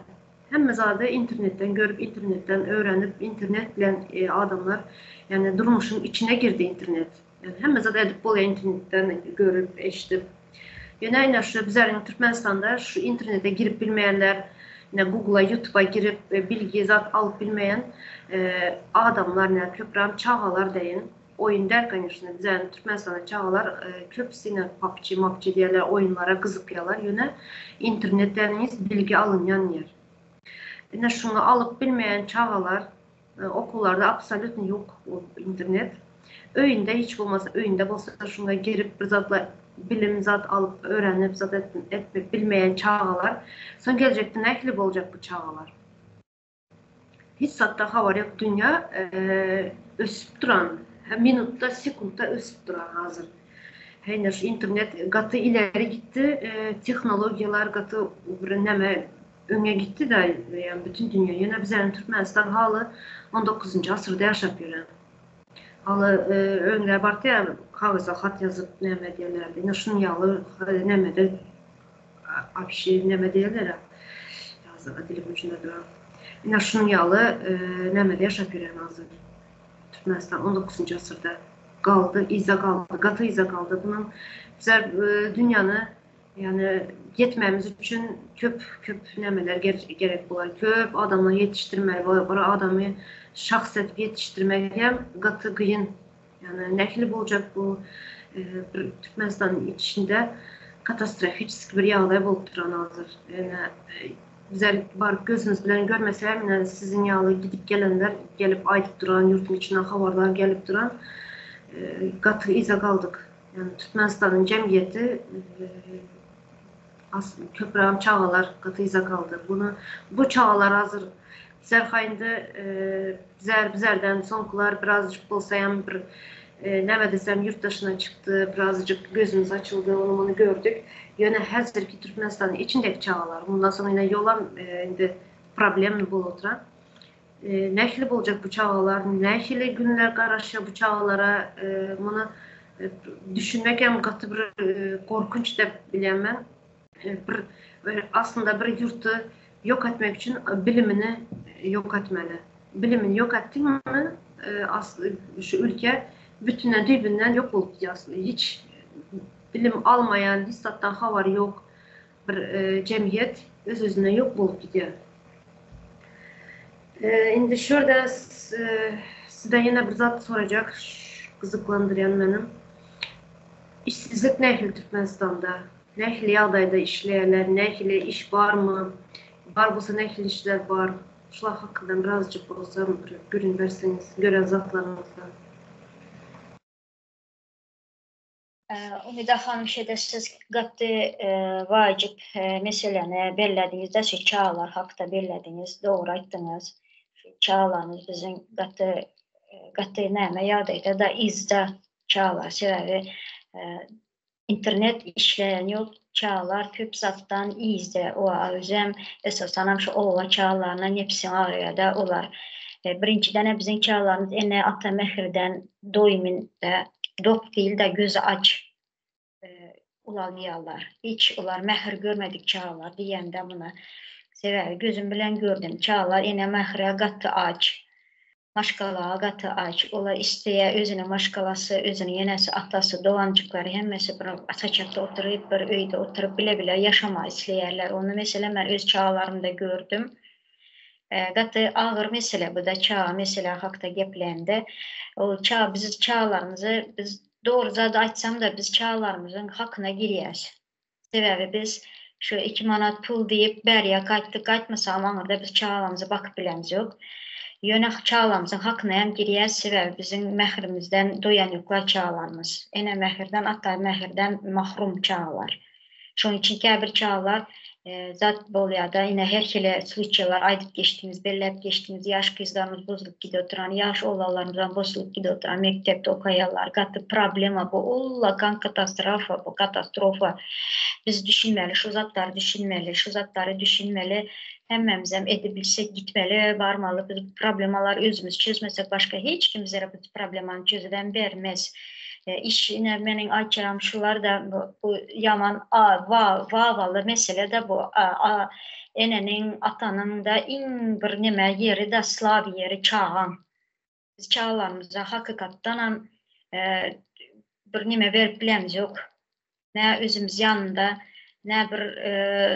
hem zaten internetten görüp internetten öğrenip internetle adamlar yani durmuşun içine girdi internet. Yani hem zaten edip bol internetten görüp eşitip. Yine şu bizlerin Türkmenistan'da şu internete girip bilmeyenler, yine Google'a, YouTube'a girip bilgi zat alıp bilmeyen adamlar ne köprem çağalar deyin. Oyun derken işte bizlerin Türkmenistan'da çağalar köpsine PUBG diyorlar, oyunlara kızıkıyorlar. Yine internetten bilgi alınyan yer. Yine şunu alıp bilmeyen çağalar okullarda absolut yok o internet. Öğünde hiç olmazsa öğünde olsa şuna girip bir zatla bilim zat alıp öğrenip zat etmek bilmeyen çağalar. Son gelecekte ne gibi olacak bu çağalar? Hiç zatta hava yok dünya ösüp duran, minutta, sekundda ösüp duran hazır. Henüz internet katı ileri gitti, teknolojiler katı neme öne gitti de yani bütün dünya. Yine bizlerin Türkmenistan halı 19. asırda yaşap yürüyen. Halı önler baktı ya kağıza hat yazıp neme diyorlardı. Yine şunun yağlı neme de apşi neme diyorlar ya. Yazığa dilim ucunda duran. Yine şunun yağlı neme de yaşap yürüyen hazır. Türkmenistan 19. asırda kaldı, iza kaldı, katı iza kaldı. Bunun bizler dünyanı yani yetmemiz için köp nemeler gerek bular. Köp adamı yetiştirmek var, adamı şahset yetiştirmek hem katı kıyın. Yani nekli olacak bu Türkmenistan'ın içinde katastrofik bir yağlaya bulup duran hazır. Yani bizler barıp gözünüz bilen görmesem yani sizin yağlı gidip gelenler gelip aydıp duran, yurtun içinden havarlar gelip duran katı iza kaldık. Yani Türkmenistan'ın cemiyeti aslında köprem çağalar katı iza kaldı. Bu çağalar hazır. Bizler bizlerden sonkular birazcık olsayam bir ne desem yurt dışına çıktı, birazcık gözümüz açıldı, onu gördük. Yine hazır ki Türkmenistan'ın içindeki çağalar. Bundan sonra yine yola problemli bul oturan. Neşli olacak bu çağalar, neşli günler karşı bu çağalara bunu düşünmek hem katı bir korkunç da bilemem. Aslında bir yurtu yok etmek için bilimini yok etmeli. Bilimini yok ettin mi aslında şu ülke bütünden düğünden yok olup aslında hiç bilim almayan, hissattan havar yok bir cemiyet öz-özüne yok olup gidiyor. Şimdi şurada sizden yine bir zat soracak. qızıqlandıran mənim. İşsizlik nə kimi Türkmenistanda? Nə kimi adayda işləyərlər? Nə kimi iş varmı? Var bulsa nə kimi işlər var? Şunlar haqqında birazcık olsa görün verseniz, görən zatlarınızdan. Umida xanım siz qatı vacib məsələni bellədiniz də, çağlar haqda bellədiniz, doğru aytdınız. Çağlarınız bizim qatı nəmə yadaydı da izdə çağlar səbəbi internet işləyən yox, çağlar köp zatdan izdə, o özəm əsasən şu ova çağlarla hepsini araya da olar. Birincidən bizim çağlarımız ene ata məhirdən doyumunda dok değil de gözü aç ulanıyorlar. Hiç onlar məhir görmedik çağlar deyəndə buna sever. Gözüm bilen gördüm. Çağlar ene məhirə qatı aç. Maşkalağa qatı aç. Olar istəyə özünün maşkalası, özünün yenəsi, atası, doğancıqları həmməsi bir saçaqda oturub, bir öydə oturub bilə-bilə yaşamaq istəyərlər. Onu mesela mən öz çağlarımda gördüm. Qatı ağır mesele bu da çağ mesela haqda gepləndə. O çağ biz çağlarımızı biz doğru zada açsam da biz çağlarımızın hakkına giriyəz. Sebebi biz şu 2 manat pul deyip bəriyə qaytmasam anırda biz çağlarımıza bakıb biləmiz yok. Yönə çağlarımızın hakkına hem giriyəz. Sebebi bizim məhrimizdən doyan yoxlar çağlarımız. Ene məhirdən, hatta məhirdən mahrum çağlar. Şunun için kəbir çağlar zat boluyada yine her şeyle случайлар aydıp geçtiğimiz, bellep geçtiğimiz yaş kızlarımız bozulup gidiyor oturan, yaş oğlanlarımızdan bozulup gidiyor oturan, mektepte okuyanlar, katı problema bu, ollakan katastrofa bu, katastrofa. Biz düşünmeli, şu zatları düşünmeli, şu zatları düşünmeli, hemmemizem edebilsek gitmeli, varmalı, biz problemalar özümüz çözmesek başka hiç kimse bu problemanı çözüden vermez. İşine benim açıram şular da bu yaman vavalı mesele de bu enenin atanın da in bir neme yeri de Slav yeri çağan. Biz çağlarımıza hakikattan bir neme verip bilemiz yok. Ne özümüz yanında ne bir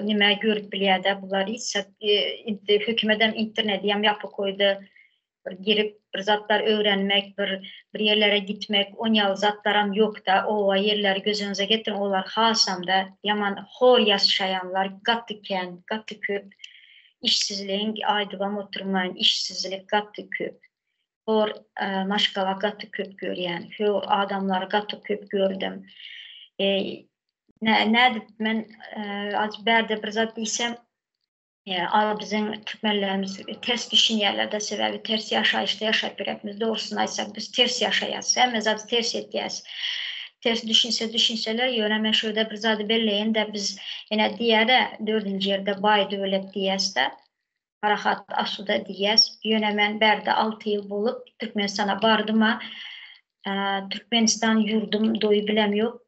neme görüp biliyede bunlar ise hükümetten internet yam yapı koydu. Girip bir zatlar öğrenmek, bir yerlere gitmek, on zatlarım yok da o yerleri gözünüze getirin, onlar hasam da yaman hor yaşayanlar, gatıken, gatı köp, işsizliğin aydıvam oturmayın, işsizlik gatı köp, hor maşkala gatı köp görüyen, hor adamlar gatı köp gördüm. Ne ben az berde bir zat deysem, bizim Türkmenlerimiz ters düşünürler de sebebi ters yaşayışta yaşayıp birimiz doğrusunu aysak biz ters yaşayız. Hem zaten ters etkiyiz. Ters düşünseler yönəmə şöyle bir zaten belleyin de biz yine diğer 4. yerde bay devlet diyiz de Arahat Asuda diyiz. Yönəmən berde 6 yıl bulup Türkmenistan'a bardım ama Türkmenistan yurdum doyu bilem yok.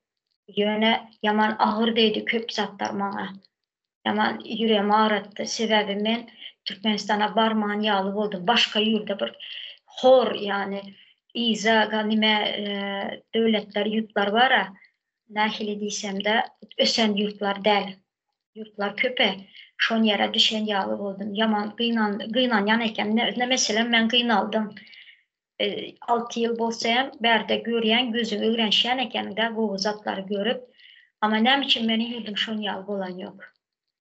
Yöne yaman ağır deydi köp zatlar bana. Yaman yüreğimi ağrıttı. Sebebi ben Türkmenistan'a barmağın yağlı oldum. Başka yurda bir hor yani İza, ganime devletler, yurtlar var ya nahili diysem de ösen yurtlar değil. Yurtlar köpe. Şon yere düşen yağlı oldum. Yaman kıynan yanayken ne mesela ben kıynaldım. 6 yıl bolsayam berde görüyen gözüm öğrenşen eken de bu zatları görüp ama ne için beni yurdum şon yağlı olan yok.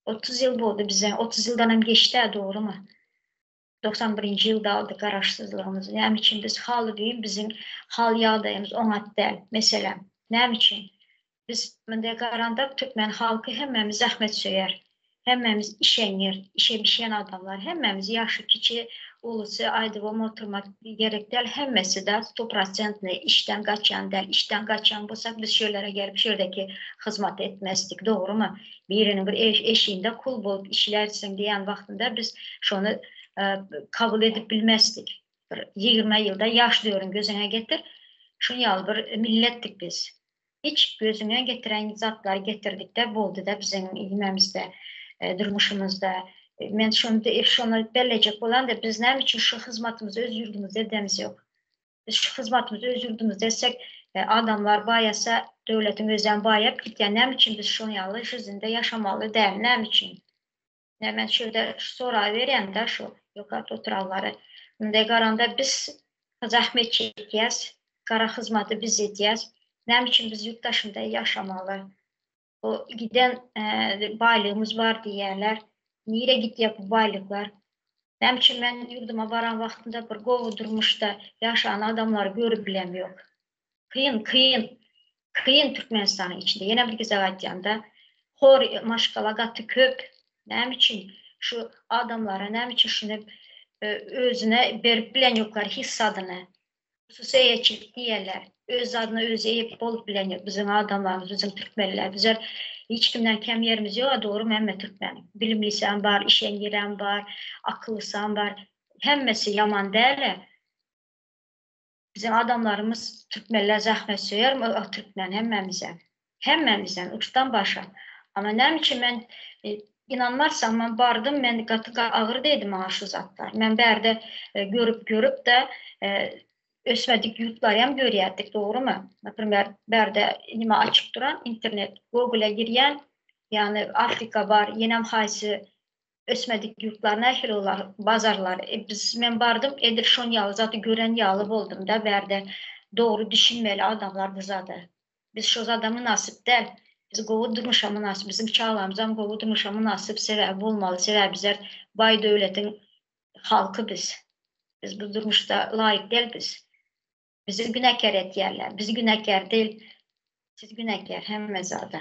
30 yıl oldu bize. 30 yıldan hem geçti doğru mu? 91. yılda aldık araşsızlığımızı. Ne için biz halı diyeyim bizim hal yağdayımız ona değil. Mesela ne için? Biz Mendegaranda Türkmen halkı hemmemiz zahmet söyler. Hemmemiz işenir, işe bişen adamlar. Hemmemiz yaşı kiçi ulusu aydıvam oturmak gerek değil. Hemmesi de 100% işten kaçan değil. İşten kaçan bulsak biz şöylere gelip şuradaki hizmet etmezdik. Doğru mu? Birinin bir eşiğinde kul bulup işlersin diyen vaktinde biz şunu kabul edip bilmezdik. 20 yılda yaşlıyorum gözüne getir. Şunu yal bir millettik biz. Hiç gözüne getiren zatlar getirdik de buldu da bizim ilmemizde, durmuşumuzda. Ben şunu bellecek olan da biz ne için şu hizmetimizi öz yurdumuzda edemiz yok. Biz şu hizmetimizi öz yurdumuzda etsek adamlar bayasa devletin özden bayap gitken ne için biz şunu yalı yüzünde yaşamalı değil ne için? Ne ben şöyle sonra veren de şu yukarıda oturanları. Mendegaranda biz zahmet çekiyiz. qara xizmatı biz edeceğiz. Nəm için biz yurttaşında yaşamalı. O giden baylığımız var diyerler. Nereye gidiyor bu baylıklar? Nəm için ben yurduma varan vaxtında bir qovudurmuşda yaşayan adamları görüp bilem yok. Kıyın Türkmenistan'ın içinde. Yine bir güzel aytiyanda hor maşkala qatı köp. Nəm için şu adamlara, nəm için şunu özüne verip bilen yoklar his adını. Xüsusiyyətçilik deyirlər. Öz adını özü eyib olub bilən yok. Bizim adamlarımız, bizim Türkmenlər. Bizler hiç kimden kem yerimiz yok. Doğru məmmə Türkmenim. Bilimliysen var, işen giren var, akıllısan var. Hemmesi yaman değil. Bizim adamlarımız Türkmenlər zəhmət söyər, Türkmen hemmemizden uçtan başa. Ama nəm için ben inanmarsam, ben bardım, ben qatı ağır deydim şu zatlar. Ben bərdə görüp de ösmedik yurtlarıyam görüyerdik, doğru mu? Например, bərdə nime açık duran internet, Google'a giriyen, yani Afrika var, yenem haysi ösmedik yurtlar, nəhil olar, bazarlar. Ben bardım, edir şon yalı, zaten gören yalı oldum da bərdə. Doğru düşünmeli adamlar bizadı. Biz şu adamı nasip del, biz qovudurmuşa münasip, bizim çağlarımızdan qovudurmuşa münasip sebep olmalı, sebep bizler bay devletin halkı biz. Biz bu durmuşda layık değil biz. Bizi günahkar etiyerler. Biz günahkar değil, siz günahkar hem mezada.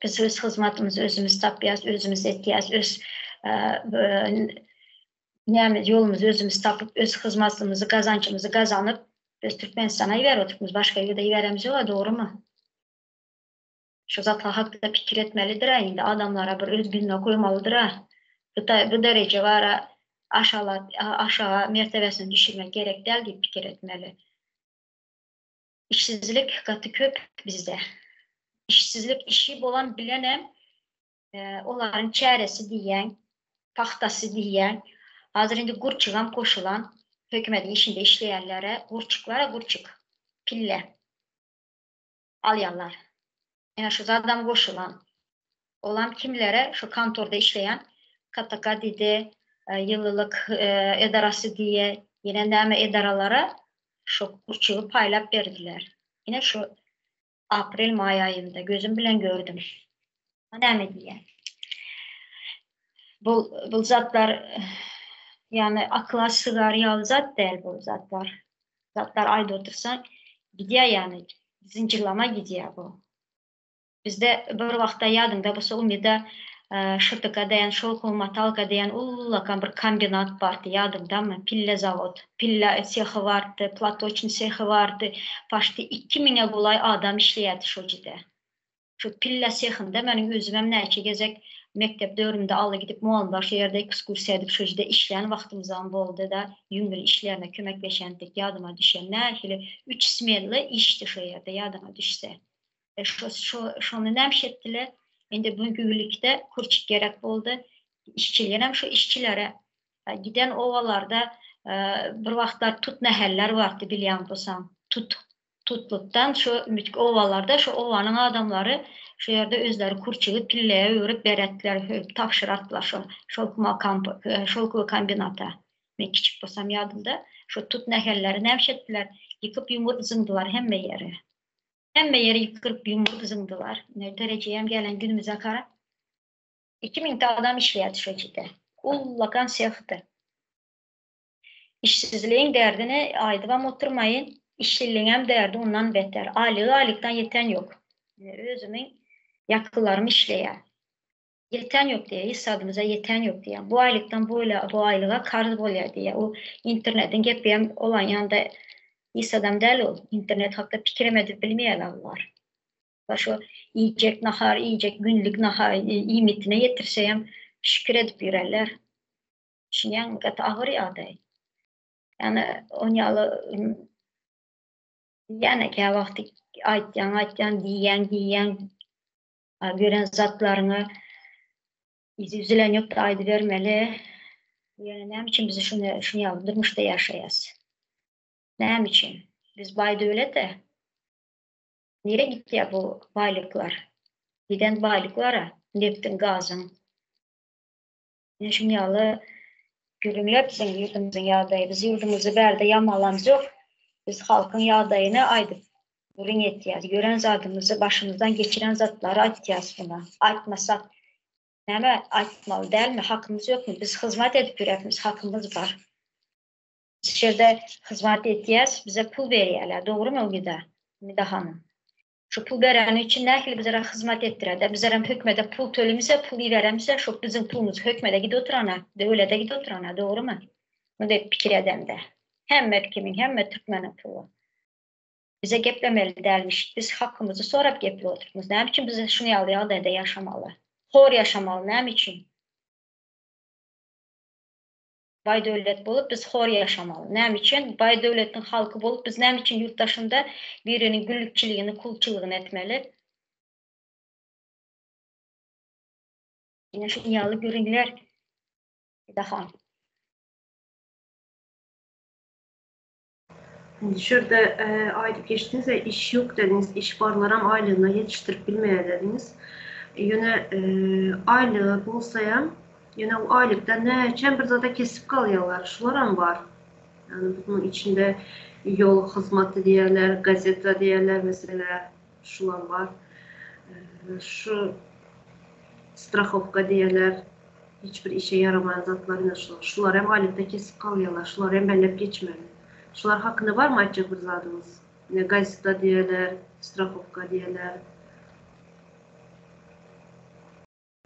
Biz öz hizmetimizi özümüz tapıyaz, özümüz etiyaz, öz yolumuzu özümüz tapıp, öz hizmetimizi, kazancımızı kazanıp, biz Türkmenistan'a yiver oturmuz, başka yerde yiveremiz yola, doğru mu? Şu zatla hakkında fikir etmelidir ha, indi adamlara bir öz gününe koymalıdır ha. Bu derece var aşağı mertebesini düşürmek gerek değil gibi fikir etmeli. İşsizlik katı köp bizde. İşsizlik işi olan bilenem, onların çaresi diyen, paxtası diyen, hazır indi qurçuğam koşulan, hökumətin işinde işleyenlere, qurçuq, pille alyanlar. Yani şu adam koşulan, olan kimlere, şu kantorda işleyen, KTK dedi, yıllılık edarası diye, yine nəmə edaralara şu qurçuğu paylap verdiler. Yine şu April-may ayında gözüm bilen gördüm. Nəmə diye. Bu zatlar, yani akla sığar yalı zat değil bu zatlar. Zatlar ayda otursan gidiyor yani, zincirlama gidiyor bu. Bizde bir vaxtda yadımda bu Solumya'da Şırtıka deyen, Şolkul Matalka deyen ullakan bir kombinat vardı yadımda mı? Pille zavod, pille sexi vardı, platoçni sexi vardı. Başta 2000'e kolay adam işleyerdi şu cide. Şu pille sexinde benim özümem neyçe gezek mektep dövrümde alı gidip muallimler şu yerde ekskursiya edip şu cide işleyen vaxtımızdan boldu da yüngül işlerine kömekleşendik yadıma düşen nəhili 3 smenli işti şu yerde yadıma düşse. Şunu nəmiş ettiler. Şimdi bugünkü günlükte kurçuk gerek oldu. İşçilerim şu işçilere giden ovalarda bir vaxtlar tut nəhəllər vardı biliyan bulsam. Tutluktan şu ovalarda şu ovanın adamları şu yerde özleri kurçuğu pilleye örüp berettiler, tapşırattılar şolkulu kombinata. Ben küçük bulsam yadımda şu tut nəhəlləri nəmiş ettiler. Yıkıp yumurt zındılar hemme yeri. Hemme yeri yıkırıp yumurt zındılar. Dereceyem gelen günümüze kara. 2000 adam işleyerdi şu cidde. Ullakan sexti. İşsizliğin derdine aydıvam oturmayın. İşsizliğin derdi ondan beter. Aylıktan yeten yok. Özümün yakılarım işleyer. Yeten yok diye, hissadımıza yeten yok diye. Bu aylıktan bu aylığa karz oluyor diye. O internetin gepiyem olan yanında hissadam değil ol. İnternet hakkında fikrim edip bilmeyenler var. Şu yiyecek nahar, yiyecek günlük nahar, imitine yetirseyem şükür edip yürerler. Şimdi kat ağır aday. Yani onyalı yani ki vakti aytyan diyen gören zatlarını üzülen yok da aydı vermeli. Yani ne için bizi şunu yaldırmış da yaşayız. Ne için? Biz bayda öyle de. Nereye gitti ya bu baylıklar? Giden baylıklara, neftin, gazın. Şimdi yalı görünüyor bizim yurdumuzun yağdayı. Biz yurdumuzu berde yamalamız yok. Biz halkın yağdayını aydıp burun etiyaz. Gören zadımızı başımızdan geçiren zatları aytiyaz buna. Aytmasak neme aytmalı değil mi? Hakkımız yok mu? Biz hizmet edip yürekimiz hakkımız var. Dışarıda hizmet etiyaz bize pul veriyorlar. Doğru mu o gide? Mida hanım. Şu pul veren için ne bizlere hizmet ettirer. Bizlere hükmede pul tölümüze pul veremse şu bizim pulumuz hükmede gidi oturana, devlete gidi oturana. Doğru mu? Bunu da fikir eden de. Hem kimin hem Türkmenin pulu. Bize geplemeli dermiş. Biz hakkımızı sorup gepli oturmuz. Ne için bize şunu yağda yaşamalı? Hor yaşamalı. Ne için? Bay devlet bulup biz hor yaşamalı. Ne için? Bay devletin halkı bulup biz ne için yurttaşında birinin güllükçiliğini, kulçuluğunu etmeli? Yine şu dünyalı görünler daha. Şurada aylık geçtiniz ve iş yok dediniz. İş barlaram aylığına yetiştirip bilmeye dediniz. Yine aylığı bulsayam yine o aylıkta ne Chambers'da kesip kalıyorlar. Şular mı var? Yani bunun içinde yol hizmeti diyorlar, gazete diyorlar mesela. Şular var. Şu страховка diyorlar. Hiçbir işe yaramayan zatlarına şular. Şular hem aylıkta kesip kalıyorlar. Şular hem bellep geçmeli. Şular hakkında var mı açık bir zadınız? Ne gazete diyorlar, страховка diyorlar.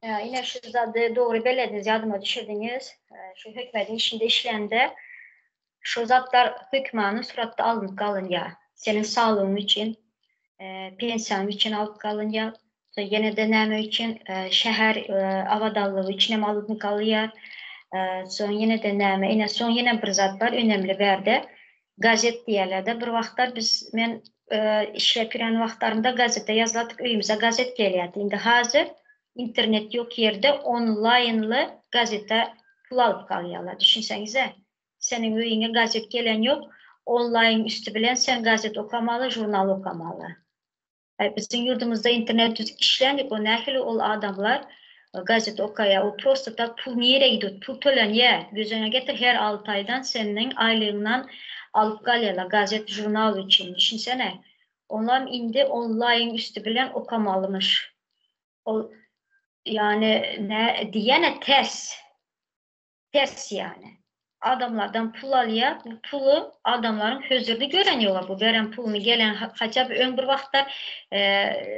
Yine şu zadı doğru belediniz, yardıma düşürdünüz. Şu hükmetin içinde işlendi. Şu zatlar hükmanı suratda alınıp kalın ya. Senin sağlığın için, pensiyon için alıp kalın ya. Yine deneme için şehir avadallığı için alıp kalın ya. Son yine deneme, yine son yine bir zatlar önemli verdi. Gazet diyerlerde bir vaxtlar biz men işlep yürən vaxtlarında gazete yazladık, öyümüze gazet geliyordu. İndi hazır internet yok yerde online'lı gazete pul alıp kalıyorlar. Düşünsenize, senin öyüne gazet gelen yok, online üstü bilen sen gazet okamalı, jurnal okamalı. Bizim yurdumuzda internet işlenip o nəhili ol adamlar gazete okaya, o prosto da pul niyere gidiyor, pul tölen ye, gözüne getir her 6 aydan senin aylığından alıp kalıyorlar gazete, jurnal için. Düşünsene, onlar indi online üstü bilen okamalımış. O, yani ne diyene ters yani. Adamlardan pul alıyor, bu pulu adamların hözürde göreniyorlar. Bu veren pulunu gelen haça bir ön bir vaxtlar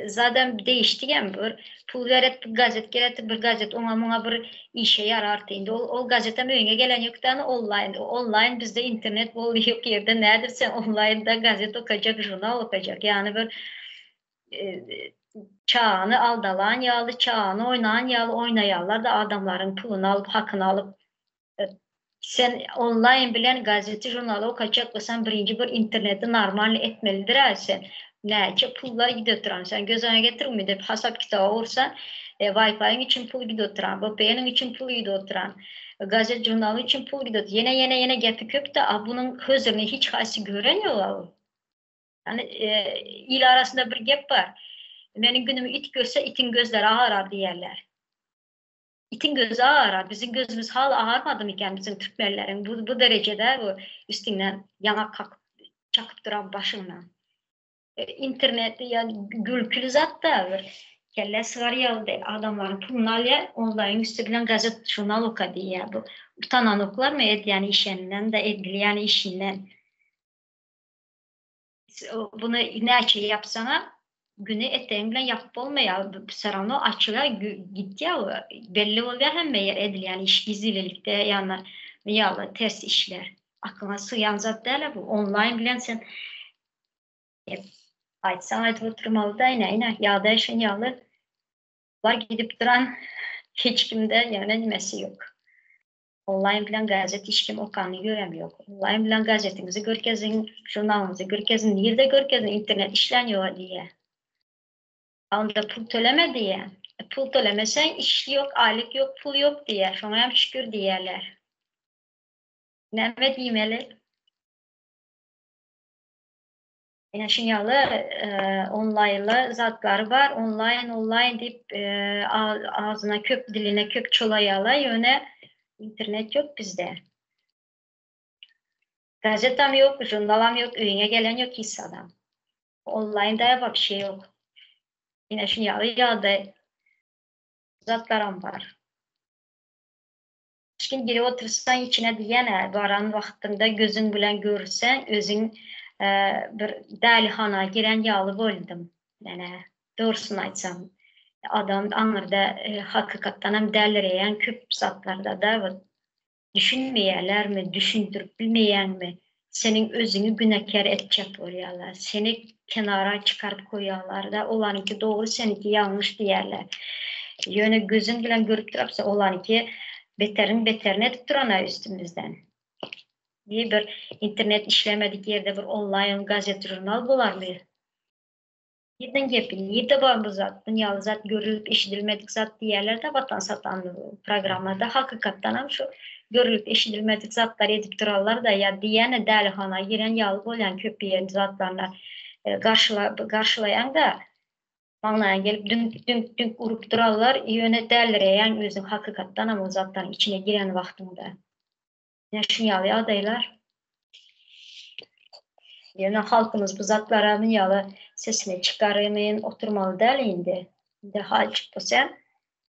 zaten değişti yani bir pul veret bir gazet geleti bir gazet ona bir işe yarar deyindi. O gazete öne gelen yok tane online bizde internet bol yok yerde nedir sen online'da gazet okuyacak, jurnal okuyacak. Yani bir çağını aldalan yağlı, çağını oynayan yağlı oynayanlar da adamların pulunu alıp hakkını alıp sen online bilen gazete, jurnalı okuyacaksan birinci bir interneti normal etmelidir sen. Nece pullar gidiyor sen gözüne getirmedi hesap kitabı olursa Wi-Fi'nin için pul gidiyor VPN'in için pul gidiyor gazete, jurnalı için pul gidiyor. Yine gepi köp de bunun hızını hiç haysi göreniyorlar. Yani il arasında bir gap var. Benim günümü it görse itin gözleri ağarar diyerler. İtin gözü ağarar. Bizim gözümüz hala ağarmadı mı iken bizim Türkmenlerin bu derecede bu üstünden yanak kalkıp çakıp duran başından. İnternette yani gülkülü zat da kelle sığarıyalı adamların pulunu alıyor, online üstünden gazet, jurnal oka diye bu utanan oklar mı yani işinden de edilyen işinden. Bunu ne şey yapsana günü eteğimle yapıp olmaya sarano açığa gitti ya belli oluyor hem meğer edilen iş gizlilikte yani ya ters işler aklına sığan zat değil bu online bilen sen aytsan aytıp oturmalı da yine ya da işin yalı var gidip duran hiç kimde yani nimesi yok. Online bilen gazete hiç kim okanını göremiyor. Online bilen gazetenizi görkezin, jurnalınızı görkezin, nerede görkezin internet işleniyor diye. Onda pul төлeme diye. Pul tölemesen iş yok, aylık yok, pul yok diye. Şuna hem şükür diyeler. Neme diyemeli? Yani şinyalı online'lı zatlar var. Online deyip ağzına kök, diline kök çolayalı yöne internet yok bizde. Gazetem yok, jurnalam yok, öyüne gelen yok hiç adam. Online da yapıp bir şey yok. Yine şu yağda zatlarım var. Şimdi geri otursan içine diyene varan vaxtında gözün bilen görürsen özün bir dəlixana giren yağlı oldum. Yani doğrusunu aytsam. Adam anırda hakikaten hem dəlirəyən küp zatlarda da düşünmeyeler mi, düşündürüp bilmeyen mi? Senin özünü günahkar edecek oluyorlar. Seni kenara çıkarıp koyuyorlar da olanınki doğru, seninki yanlış diyerler. Yani gözün bilen görüp durapsa olanınki beterini edip durana üstümüzden. Bir internet işlemedik yerde bir online gazete jurnal bular mı? Yerden gepin, yerde var bu zat, dünyalı zat, görülüp eşidilmedik zat diyerler de vatan satan programlarda hakikaten hem şu görülüp eşidilmedik zatlar edip durarlar da ya diyene dəlixana giren yağlı olan köpeğin zatlarına karşılayan da anlayan gelip dünk urup durarlar, yöne dəlirəyən özün hakikaten ama o zatların içine giren vaxtında. Ne şunyalı adaylar. Yani halkımız bu zatlara yalı sesini çıkarmayın, oturmalı değil indi. De hal çıksa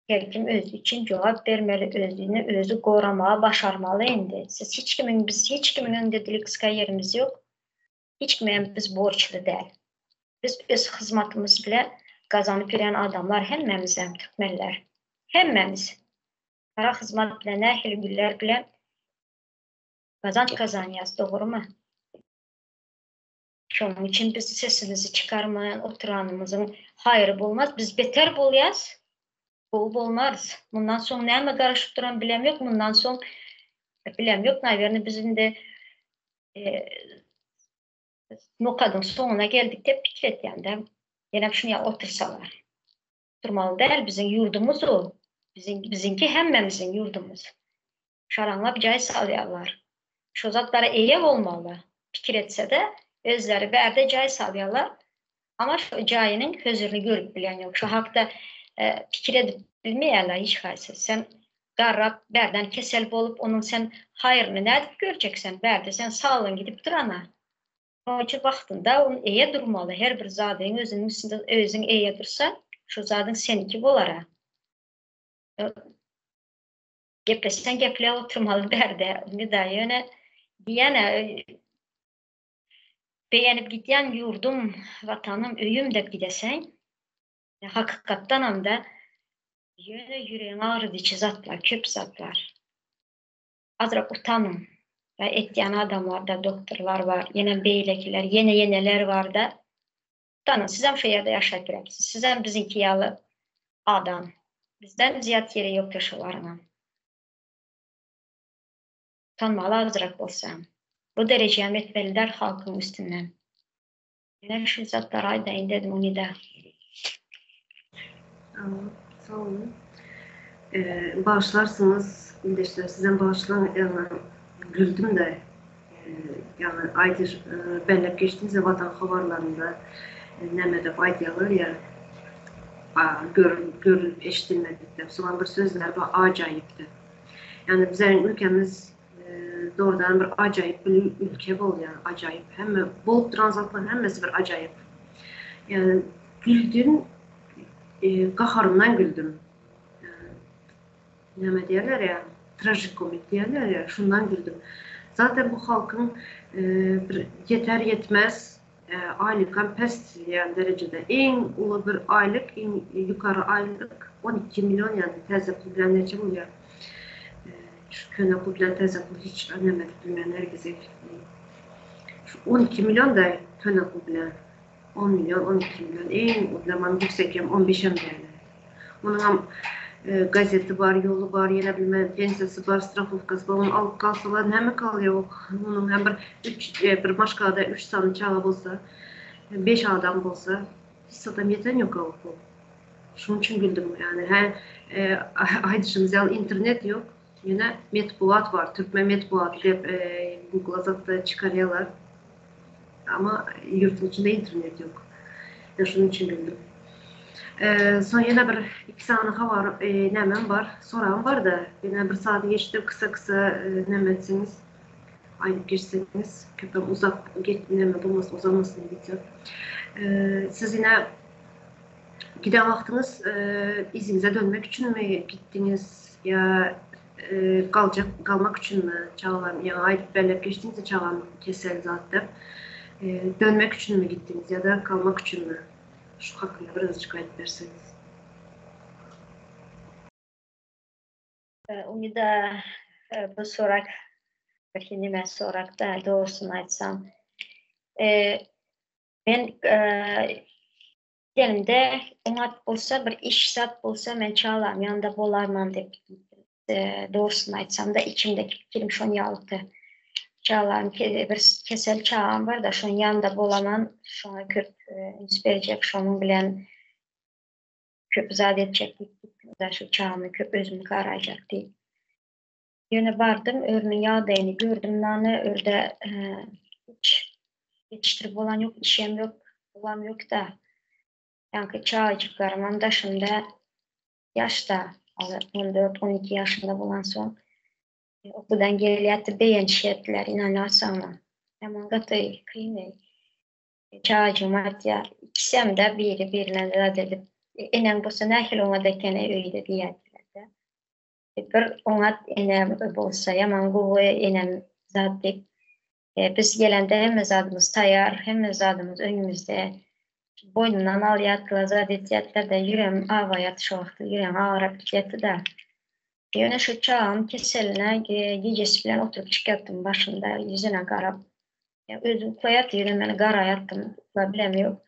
herkim özü için cevap vermeli, özünü özü korumaya başarmalı indi. Siz hiç kimin önünde dili kıska yerimiz yok. Hiç kimin biz borçlu değil. Biz öz hizmetimiz bile kazanıp veren adamlar hemmemiz hem Türkmenler. Hemmemiz. Para hizmet bile nehir güller bile kazanıyız, doğru mu? Şunun için biz sesimizi çıkarmayan oturanımızın hayrı olmaz. Biz beter boluyaz. Bol olmaz. Bundan sonra ne mi karışıp duran bilem yok. Bundan sonra bilem yok. Naverini bizim de nokadın sonuna geldik de fikret yani. Yine şunu ya otursalar. Durmalı değil. Bizim yurdumuz o. Bizimki hemmemizin yurdumuz. Şaranla bir cay sağlayarlar. Şu zatlara eyev olmalı. Fikir etse de özleri berde cay sağlayarlar. Ama şu cayının közünü görüp bilen yok. Şu hakta fikir edip bilmeyerler hiç kaysa. Sen garrap berden kesel bolup onun sen hayrını ne edip göreceksen berde sen sağlığın gidip durana. Onun için vaxtında onun eye durmalı. Her bir zadın özünün üstünde özün eye dursa şu zadın seninki bolara. Gepesen geple oturmalı berde. Ne da yöne diyene beğenip giden yurdum, vatanım, öyüm de gidesen, hakikaten hem de yüreğin ağrıdıcı zatlar, köp zatlar. Azrak utanım. Ve etyen adamlarda doktorlar var, yine beylekiler, yeneler var da. Utanın, siz hem şu yerde yaşayıp bilemsiniz. Siz hem bizimki yalı adam. Bizden ziyad yeri yok yaşalarına. Utanmalı azrak olsam. Bu dereceye etmeliler halkın üstünden. Yine şu zatlar aydayın dedim onu da. Sağ olun. Bağışlarsınız, işte sizden bağışlan, güldüm de yani aydır benlep geçtiğinizde vatan haberlerinde nemedep aydiyalar ya görülüp eşitilmedikler. Sonra bir sözler var acayipti. Yani bizim ülkemiz doğrudan bir acayip bir ülke bol yani acayip. Hem bol transatların hemmesi bir acayip. Yani güldüm, kaharımdan güldüm. Ne derler ya, trajikomik derler ya, şundan güldüm. Zaten bu halkın yeter yetmez aylık pes yani derecede en ulu bir aylık, en yukarı aylık 12 milyon yani tezde pul bilen nece oluyor. Şu köne pul bilen tezde pul hiç önemedik bilmeyen herkese. Şu 12 milyon da köne pul bilen 10 milyon, 12 milyon en uygulamanın yüksek yem 15'e derler. Onun hem gazeti var, yolu var, yine bilmem pensiyası var, strafovkası var, onu alıp kalsalar ne mi kalıyor? Onun hem bir maşkada 3 tane çağı olsa, 5 adam olsa, hiç adam yeten yok alıp o. Şunun için güldüm yani. Aydışımız yani internet yok, yine metbuat var, Türkmen metbuat hep Google'a zaten çıkarıyorlar. Ama yurtun içinde internet yok. Şunun için güldüm. Son yine bir iki saniye var, nemem var, soran var da yine bir saat geçti kısa nemetsiniz. aylıp girseniz, köpem uzak gitmeme bulmasın, uzamasın diyeceğim. Siz yine giden vaktiniz izinize dönmek için mi gittiniz ya kalmak için mi çağlam? Yani aylıp belirlep geçtiğinizde çağlam kesel zaten. Dönmek için mi gittiniz ya da kalmak için mi? Şu hakkında birazcık ayıp verseniz. Onu da bu sorak, nime sorak da doğrusunu aytsam. Ben elimde onat olsa, bir iş zat olsa ben çağlam, yanında bolarman dep doğrusunu aytsam da içimdeki fikrim şon yalıktı. Çağlarım bir kesel çağım var da şon yanında bolaman, şona köp verecek, şonun bilen köp zat edecek, da şu çağımı köp özümü karayacak değil. Yöne vardım, örünün yağdayını gördüm, nane örde hiç yetiştirip olan yok, işem yok, bulam yok da. Yani çağcıklarımın daşında yaşta, 14-12 yaşında bulan son okuldan geliyatı beğenişettiler, inanarsan. Ama katı kıymet. Çağcım hatta ikisem de birine de dedim. Enen bu sene ahil ona da kene öyle diyettiler de. Bir ona enem bolsa, yaman bu enem zaten biz gelende hem zadımız tayar, hem zadımız önümüzde. Boynundan al yattılar, zadetiyetler de yüreğim avayat şoğdu, yüreğim ağırap gitti de. Yine şu çağım keseline gecesi bilen oturup çıkarttım başında, yüzüne karab. Özüm koyat yüreğimden kara yattım, bilemiyorum.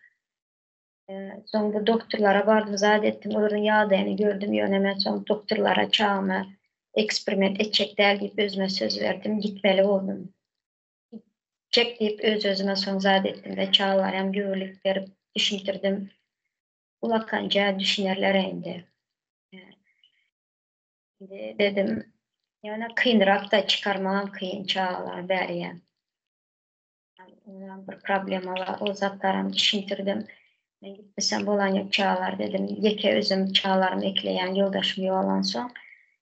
Sonra bu doktorlara vardım, zadettim, olurun yağdayını gördüm, yönemen sonra doktorlara çağımı eksperiment edecek der deyip özüme söz verdim, gitmeli oldum. Çek deyip özüme son zadettim ve çağlar hem güvürlük verip düşündürdüm. Ulakanca düşünürlere indi. Dedim, yani kıyınrak da çıkarmam kıyın çağlar beriye. Yani bir problem var, o zatlarım düşündürdüm. Ben gitmesem bolan yok çağlar dedim. Yeke özüm çağlarımı ekleyen yoldaşım olan son.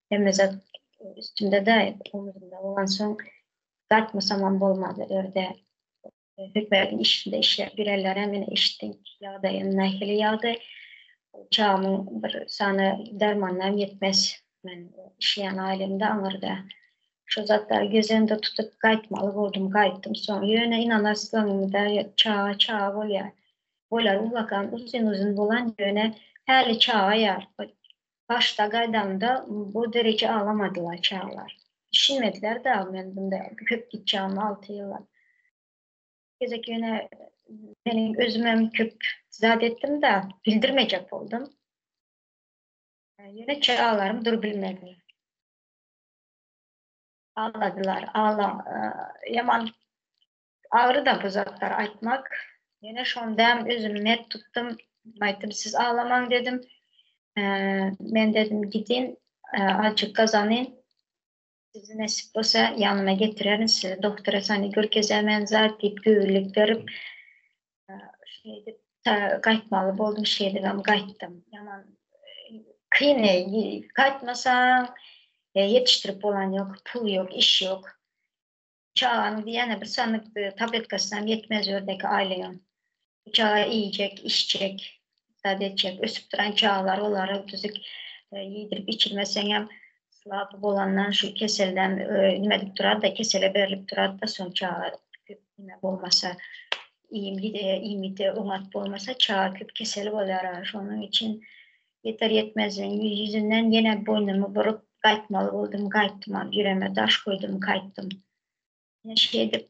Hem de üstümde de omuzumda olan son. Katmasamam olmadı örde. Hükmetin işinde işler birerler hemen iştik. Yağdayım, nahili yağdı. Çağımın bir sana dermanlarım yetmez. Ben işleyen ailemde anırdı. Şu zatları gözümde tutup kayıtmalı oldum, kayıttım. Sonra yöne inanaslanım da çağa boyar. Boylar ulakan uzun bulan yöne her çağa yar. Başta kaydamda bu derece alamadılar çağlar. Düşünmediler de ben bunda köp gideceğim 6 yıllar. Gezek yöne benim özümem köp zat ettim de bildirmeyecek oldum. Yine çağlarım dur bilmedi. Ağladılar. Yaman ağrı da bu zatlar aytmak. Yine şondan özümü tuttum. Aytım siz ağlaman dedim. Ben dedim gidin azıcık kazanın. Sizi nasip olsa yanıma getirerim sizi. Doktora seni görkezemen zat deyip güvürlük verip kaytmalı boldum şeydi ben kayttım. Yaman kıyne kaytmasam yetiştirip olan yok, pul yok, iş yok. Çağın diyene bir sanık tabletkasından yetmez ördeki aileyim. Çağı yiyecek, içecek, sadece ösüp duran çağlar olarak düzük yedirip içilmesen hem sılapı olandan şu keselden yemedik durar da kesele verilip durar da son çağı yine olmasa iyi miydi, umat olmasa çağı küp keseli olar. Onun için yeter yetmezin yüzünden yine boynumu vurup kaytmalı oldum, kayttım, yüreğime taş koydum, kayttım. Şeyde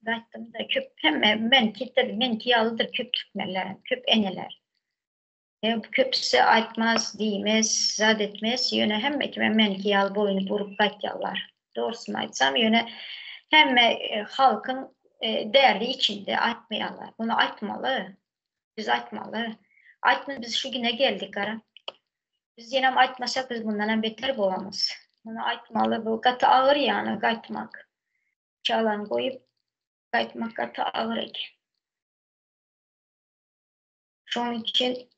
kayttım da köp hemen menki yalıdır köp tükmeler, köp eneler. Köpse aytmaz, diymez, zat etmez, yöne hem ekime menki yal boyunu vurup kaytyalar. Doğrusunu aytsam yöne hem halkın değerli içinde aytmayalar. Bunu aytmalı, biz aytmalı. Aytmaz biz şu güne geldik ara. Biz yine aytmasak biz bundan beter bolamız. Bunu aytmalı, bu katı ağır yani kaytmak. Çağlan koyup kaytmak katı ağır eki. Şunun için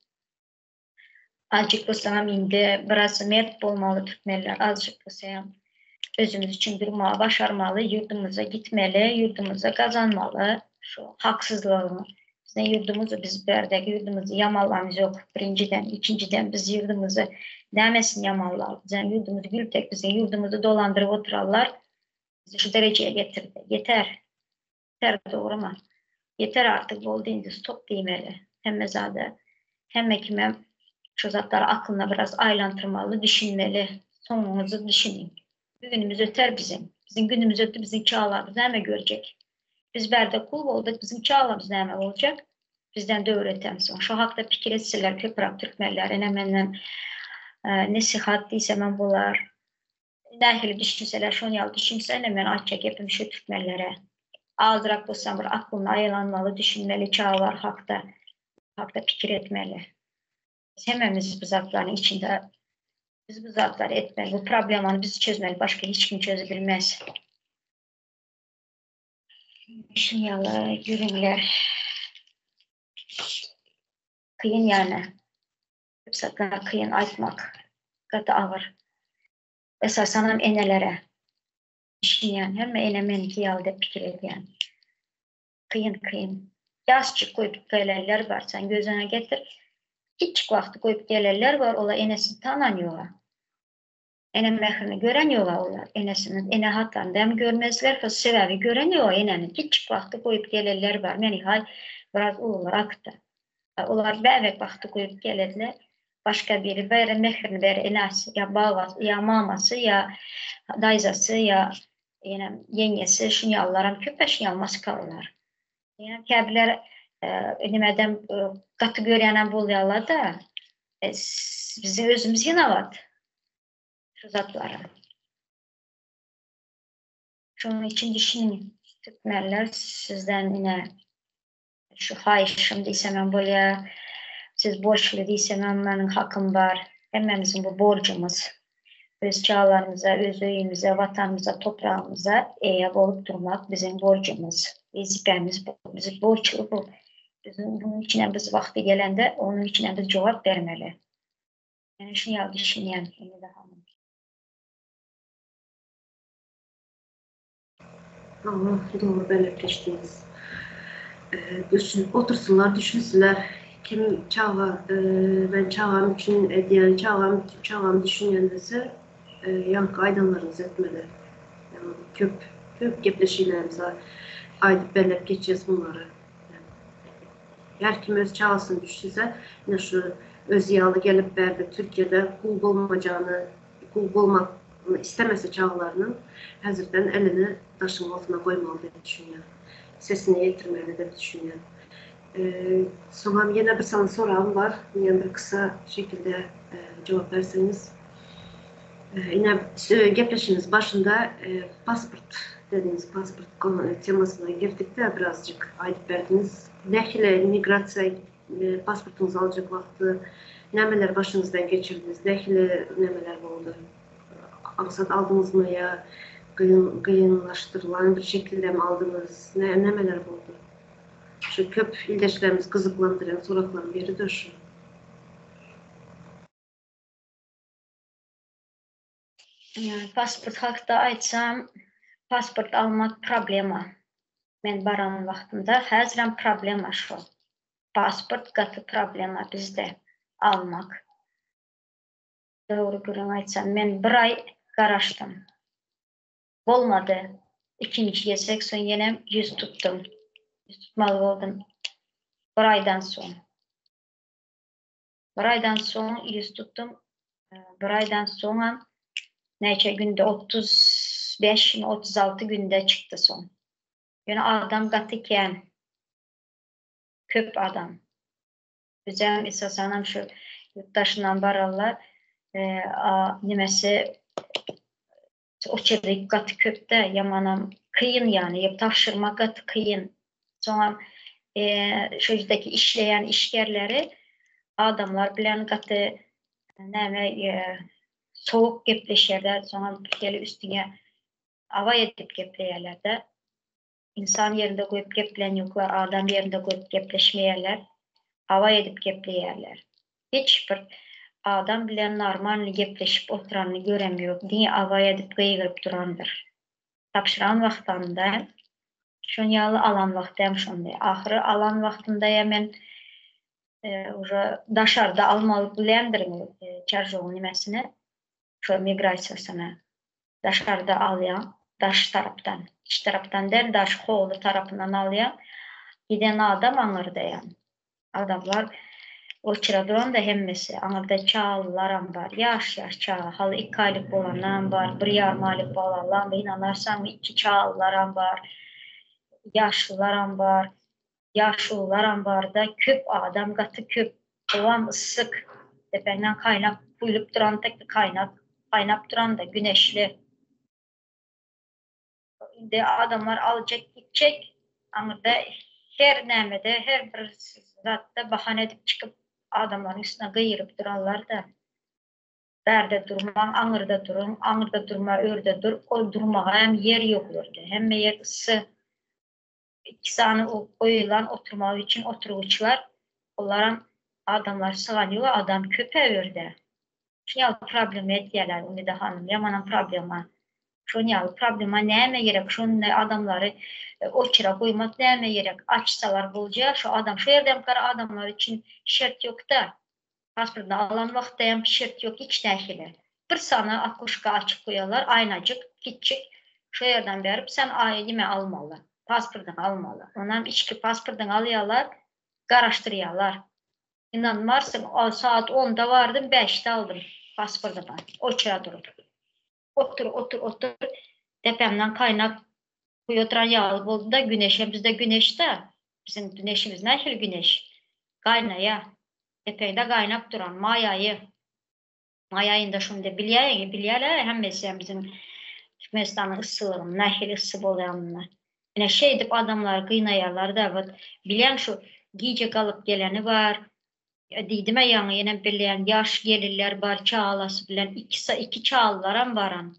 azıcık olsam indi, biraz mert olmalı Türkmenler, azıcık olsam. özümüz için durmalı, başarmalı, yurdumuza gitmeli, yurdumuza kazanmalı. Şu haksızlığını, bizden yurdumuzu, biz berdek yurdumuzu yamallamız yok. Birinciden, ikinciden biz yurdumuzu demesin yamallar. Bizden yurdumuzu gültek, bizden yurdumuzu dolandırıp oturarlar. Bizi şu dereceye getirdi. Yeter. Yeter, doğru mu? Yeter artık, bol deyince stop demeli. Hem zade, hem kime şu zatları aklına biraz aylantırmalı, düşünmeli. Sonumuzu düşünün. Günümüz öter bizim. Bizim günümüz ötü, bizim çağlarımız ne görecek? Biz berde kul olduk, bizim çağlarımız ne olacak? Bizden de öğretemsin. Şu hakta fikir etseler, köprak Türkmenler, enemenden nesihat değilse ben bunlar. Dahili düşünseler, şunu yal düşünse, hemen açacak hepim şu Türkmenlere. Ağızrak bulsam bir aklına ayılanmalı, düşünmeli, çağlar hakta fikir etmeli. Biz hemimiz bu zatların içinde, biz bu zatları etmeli, bu problemleri biz çözmeli, başka hiç kim çözebilmez. Düşünyalı, yürürler. Kıyın yani. Hepsatlar kıyın aytmak. Gata ağır. Esasanım enelere. Düşünyan, hem enemen ki yalda fikir ediyen. Kıyın. Yazçı koyup gelirler var, sen gözüne getir. Hiç vakti koyup gelirler var, ola enesini tananıyorlar. Enem mehrini gören yola onlar. Enesinin, ene hatlarını hem görmezler, sebebi gören yola enenin. Hiç vakti koyup gelirler var. Meni hay, biraz ulular aktı. Onlar bevek vakti koyup gelirler. Başka biri vere mehrini vere enesi, ya babası, ya maması, ya dayzası, ya yengesi, şunu yallarım, köpeşini yalması kalırlar. Yani kebiler enemeden katı görenen buluyorlar da bizim özümüz yine var. Şu zatlara. Şunun için düşünün. Türkmenler sizden yine şu hayışım değilsem ben böyle siz borçlu değilsem benim hakkım var. Hepimizin bu borcumuz. Öz çağlarımıza, öz öyümüze, vatanımıza, toprağımıza eğer olup durmak bizim borcumuz. Vazifemiz bu. Bizim borçlu bu. Bizim bunun içine biz vakti gelende onun içine biz cevap vermeli. Yani şunu ya düşünen. Ama doğru belirtmiştiniz. Otursunlar, düşünsünler. Kim çağa, ben çağım için diyen çağım düşünenlisi yankı aydınlarımız etmeli. Yani köp gepleşilerimize aydıp belirlep geçeceğiz bunları. Her kim öz çağısını düşünse, yine şu öz yağlı gelip verdi Türkiye'de kul bulmak istemese çağlarının hazırdan elini taşın altına koymalı diye düşünüyorum. Sesini yetirmeli diye düşünüyorum. Sonra yine bir sana sorum var. Yine bir kısa şekilde cevap verseniz. Yine gepleşiniz başında pasport dediğiniz pasport temasına girdik de birazcık ayıp verdiniz. Nekile migrasiya pasportunuzu alacak vakti nemeler başınızdan geçirdiniz? Nekile nemeler oldu? Aksat aldınız mı ya kıyınlaştırılan bir şekilde mi aldınız? Nemeler oldu? Şu köp ildeşlerimiz kızıklandıran sorakların biri de şu. Yani pasport hakta aytsam, pasport almak problema. Men baran vaxtında həzrən problema şu. Pasport katı problema bizde almak. Doğru görün aytsam, men bir ay qaraşdım. Olmadı. İkinciye 80 yenem 100 tuttum. 100 tutmalı oldum. Bir aydan son. Bir aydan son 100 tuttum. Bir aydan sonra neçə günde 35-36 günde çıktı son. Yani adam katıken köp adam. Bizim esasen şu yurttaşından bararlar nimesi o çevrik katı köpte yamanam kıyın yani tavşırma katı kıyın. Sonra şuradaki işleyen işgerleri adamlar bilen katı soğuk gepleşerler. Sonra gelip üstüne hava edip gepleyerler de. İnsan yerinde koyup geplen yoklar, adam yerinde koyup gepleşmeyerler, hava edip gepleyerler. Hiçbir adam bilen normal gepleşip oturanını göremiyor. Diye avaya edip gıygırıp durandır. Tapşıran vaxtında şun yalı alan vaxtayam şunday. Ahırı alan vaxtında men daşarda almalı bilendirmi çarjolun nimesini şu migrasiyasını daşarda alyan daş taraftan iç taraftan der daş kolu tarafından alyan giden adam anırdayan adamlar o çıra duran da hemmesi anırda çağlılar var yaş çağ halı 2 aylık olanlar var 1 yarım aylık olanlar inanarsan 2 çağlılar var yaşlılar var yaşlılar var da köp adam katı köp olan ısık tependen kaynak buyulup duran tek kaynak duran da güneşli de adamlar alacak gidecek ama da her nemede her bir zatta bahane edip çıkıp adamların üstüne kıyırıp durarlar da berde durma, anırda durma, örde dur, o durmağa hem yer yoklardı. Hem yer ısı ikisini koyulan oturmağı için oturucular onların adamlar sığanıyor, adam köpe örde. Şunyalı problemi etkiler, Ümida Hanım, yamanın problemi. Şunyalı problemi neyme gerek, şunun adamları o çıra koymak neyme gerek, açsalar bulacak, şu adam, şu yerden kara adamlar için şart yok da, pasportunu alan vaxtda şart yok, hiç dəhili. Bir sana akuşka açık koyarlar, aynacık, küçük, şu yerden verip sen ailime almalı, pasportunu almalı. Ondan içki pasportunu alıyorlar, qaraşdırıyorlar. İnanmarsın, o saat 10'da vardım, 5'te aldım pasportunu, o çıra durup. Otur. Tepemden kaynak kuyu oturan yağlı oldu da güneşe, bizde güneşte, bizim güneşimiz nəhil güneş, kaynaya. Tepeyde kaynak duran mayayı da şunu da biliyələr, hem mesela bizim Türkmenistan'ın ıssılığını, nəhil ısı bolanını. Yine şey edip adamlar kıynayarlar da, bilen şu giyecek alıp geleni var, Didime yanı yine bilen yaş gelirler var, çağlası bilen, iki çağlılar varan.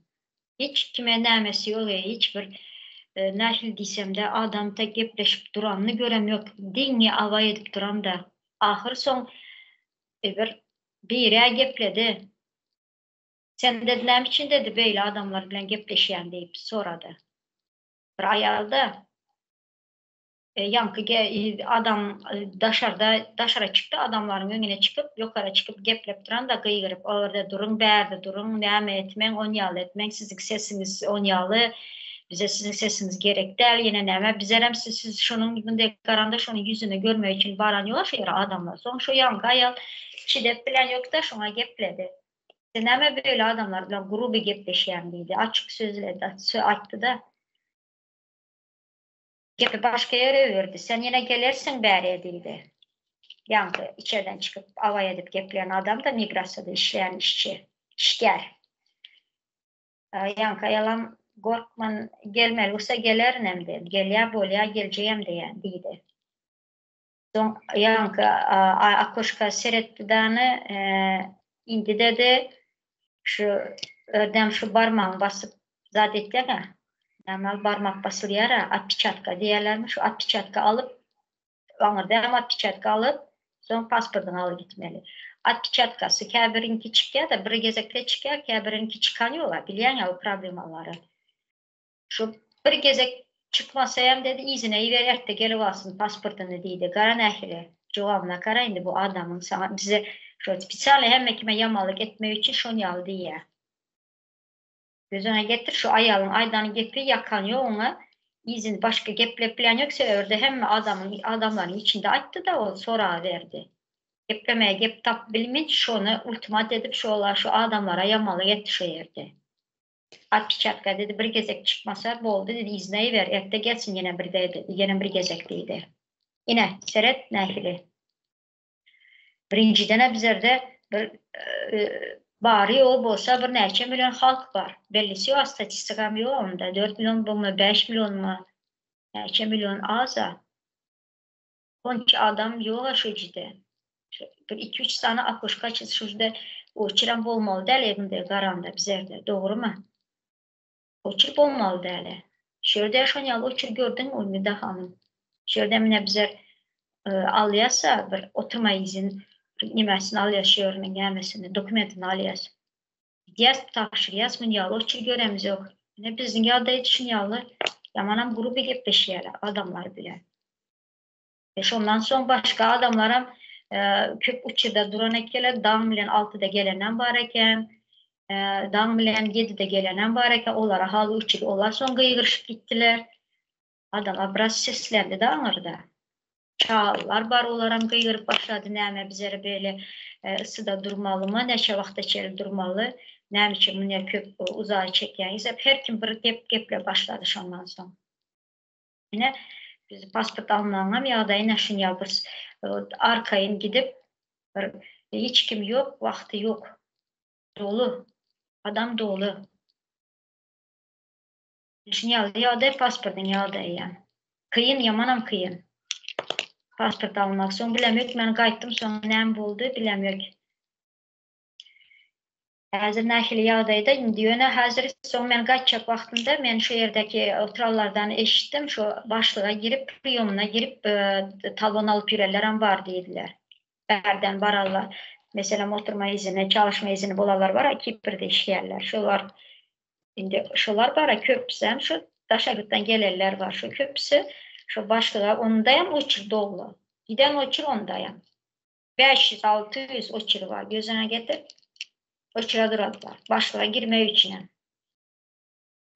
Hiç kime nəməsi yok, hiçbir nəhil desem de adam tek gepleşip duranını görem yok. Dingi ava edip duran da. Ahır son bir gepledi. Sen dediler için dedi böyle adamlar bilen gepleşen deyip soradı. Bir ayalda yankı adam daşara çıktı adamların önüne çıkıp yukarı çıkıp geplep duran da kıygırıp orada durun berde durun neyme etmen onyalı etmen sizin sesiniz onyalı bize sizin sesiniz gerek değil yine neyme bizerem siz şunun dekaranda şunun yüzünü görmek için baranıyorlar şu yere adamlar son şu yankı ayal şiddet bilen yok da şuna gepledi neyme böyle adamlar bilen grubu gepleşenliydi açık sözle açtı da Gepi başka yere verdi. Sen yine gelirsin beri dedi. Yankı içeriden çıkıp avaya edip gepleyen adam da migrasiyada işleyen işçi. İşker. Yankı yalan korkman gelmeli olsa gelirim dedi. Geliyor bolya geleceğim diyen dedi. Son yankı akuşka seyrettiğini indi dedi. Şu ördem şu parmağını basıp zadetti ya. Normal parmak basılıyor atpichatka diyorlarmış. Şu atpichatka alıp anırda atpichatka alıp son pasportunu alıp gitmeli. Atpichatkası kabirinki çıkıyor da bir gezekle çıkıyor kabirinki çıkanıyorlar. Bilen ya o problemaları. Şu bir gezek çıkmasa hem dedi izine ver de gelip alsın pasportunu dedi. Kara nehri cevabına kara indi bu adamın sana bize şu spesiyal hem kime yamalık etmek için şunu yal diye. Gözüne getir şu aydanı gepi yakanıyor ona izin başka gepleyen yoksa örde hem adamların içinde açtı da o sonra verdi. Geplemeye gep tap bilmiş şunu ultimat edip şu adamlara yamalı yetişirdi. Atpichatka dedi bir gezek çıkmasa boldu dedi izneyi ver ette gelsin yine bir gezekliydi. Yine seret nehili. Birinciden bizlerde bir bari o bolsa bir neçe milyon halk var. Bellisi o statistikam yok onda. 4 milyon mu 5 milyon mu? Neçe milyon aza. 12 adam yok şu cidde. Bir 2-3 tane akuşka şurada uçuran olmalı değil evinde garanda bizlerde. Doğru mu? Uçurup olmalı değil. Şurada yaşanyalı uçur gördün mü Ümida Hanım? Şurada mine bizler alıyasa bir oturma izin niməsini alıyorsun, gəlməsini, dokumentini alıyorsun. Diyas tapşırıyas, münyalı, o çil göremiz yok. Ne bizim yada içinyalı, yamanam grubu hep beşiyeler, adamlar bile. Ondan sonra başka adamlara köp uçuda duran ekeler, dağın bilen 6'da gelenen bareken, dağın bilen 7'de gelenen bareken, onlara halı uçudu, onlar son gıyırışıp gittiler. Adamlar biraz seslendi de anırdı. Çağlar var, onlara gıyırıp başladı, nəmə bizlere böyle ısıda durmalı mı, neçə vaxta içeri durmalı, nəmə için bunu köp uzağı çeken, her kim bir geple başladı ondan sonra. Yine biz pasport almanam ya da yine şun yapırız. Arkayın gidip hiç kim yok, vakti yok. Dolu. Adam dolu. Şun ya da pasportun ya da yani. Kıyın, yamanam kıyın. Pasport almak son bilemiyorum. Ben qayıtdım sonra nəm oldu bilemiyorum. Hazır nəxili yağdaydı. İndi yönə hazır son mən qaçacaq vaxtında mən şu yerdəki oturallardan eşitdim. Şu başlığa girip, priyomuna girip talon alıp yürərlərəm var deyirlər. Bərdən bararlar. Mesela oturma izni, çalışma izni bolalar var. Kiprdə işləyərlər. Şolar, indi şolar var. Köpsəm, şu Daşarıqdan gəlirlər var. Şu köpsü, şu başlığa ondayam, uçur dolu. Giden uçur ondayam. 500-600 uçur var. Gözünə getir. Uçura duradılar. Başlığa girmək üçün.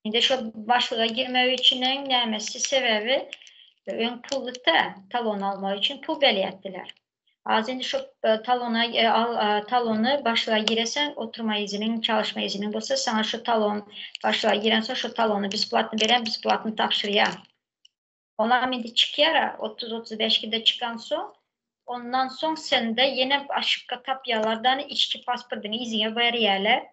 İndi şu başlığa girmək üçün nəməsi səbəbi ön pulda talon almaq üçün pul belirtdilər. Az indi şu talonu başlığa girəsən, oturma izinin, çalışma izinin olsa sana şu talon başlığa girənsə şu talonu bisplatını verən, bisplatını tapşırıya. Onlar indi çıkıyara 30-35 gide çıkan son. Ondan sonra sen de yine aşıkka tapyalardan işçi pasportunu izine veriyerler.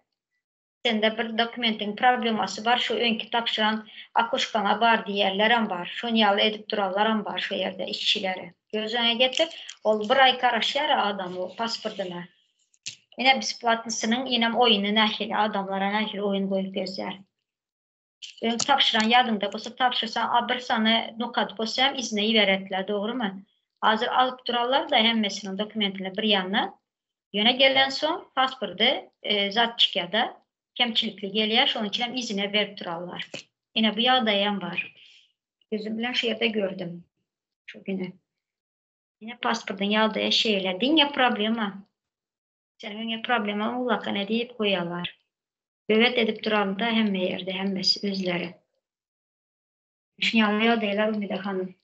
Sen de bir dokumentin probleması var. Şu önkü tapşıran akuşkana var diyerlerim var. Şunu yalı edip durarlarım var şu yerde işçileri. Gözüne getir. Ol bir ay karaşır adam o pasportuna. Yine bisplatnısının yine oyunu nəhili adamlara nəhili oyun koyup gözler. Ön tapşıran yadımda olsa tapşırsan bir sana nokat olsam izneyi verettiler. Doğru mu? Hazır alıp durarlar da hem mesela dokumentini bir yanına. Yöne gelen son pasportu zat çıkıya kemçilikli geliyor. Onun için izine verip durarlar. Yine bu yağdayan var. Gözümle şehirde gördüm. Şu günü. Yine pasportun yağdaya şeyler. Dinle problema. Senin problema mutlaka ne deyip koyarlar. Evet edip durarlar da hem yerde hem özleri. Şu yağdaylar Ümide Hanım.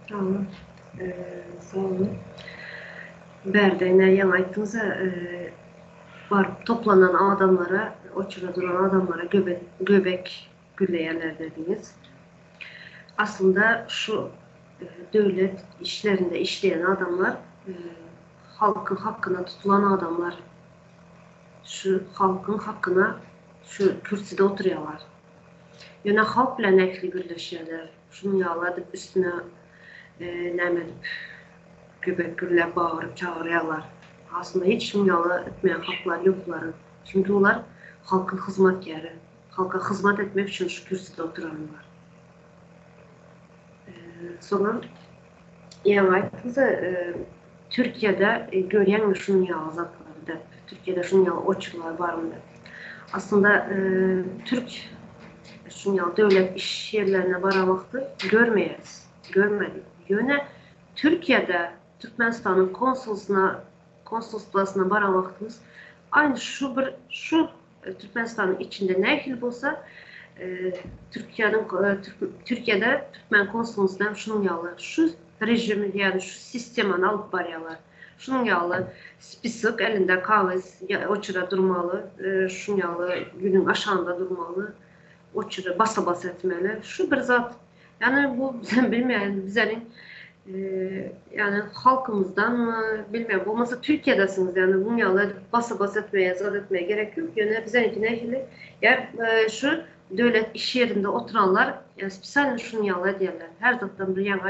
Tamam. Sağ olun. Berdeyine yan aytınıza var toplanan adamlara, uçura duran adamlara göbek gülleyerler dediniz. Aslında şu devlet işlerinde işleyen adamlar halkın hakkına tutulan adamlar. Şu halkın hakkına şu kürsüde oturuyorlar. Yine halk bile nekli birleşiyorlar. Şunu yağladıp üstüne nəm edib, göbək gürlə bağırıb, çağırıyorlar. Aslında hiç şunyalı etmeyen halklar yokların. Çünkü onlar halkın hizmetkarı. Halka hizmet etmek için şu kürsüde oturanlar. Sonra yani aytınızda Türkiye'de görüyen şunyalı zatları da, Türkiye'de şunyalı oçuklar var mı? Aslında Türk şunyalı devlet iş yerlerine varamakta görmedik. Yöne Türkiye'de Türkmenistan'ın konsolosluğuna varan vaktimiz aynı şu Türkmenistan'ın içinde ne ilgili olsa Türkiye'de Türkmen konsolosluğundan şunun yalı şu rejimi yani şu sistemi alıp varıyorlar. Şunun yalı spisik elinde kahvez oçura durmalı, şunun yalı günün aşağında durmalı, oçura basa etmeli. Şu bir zat. Yani bu bilmeyen bizlerin yani halkımızdan mı bilmiyorum. Olmasa Türkiye'desiniz yani bunu yalı basa etmeye, zat etmeye gerek yok. Yani bizlerin ilgili yani şu devlet iş yerinde oturanlar yani spesial şunu yalı diyorlar. Her zattan bir yani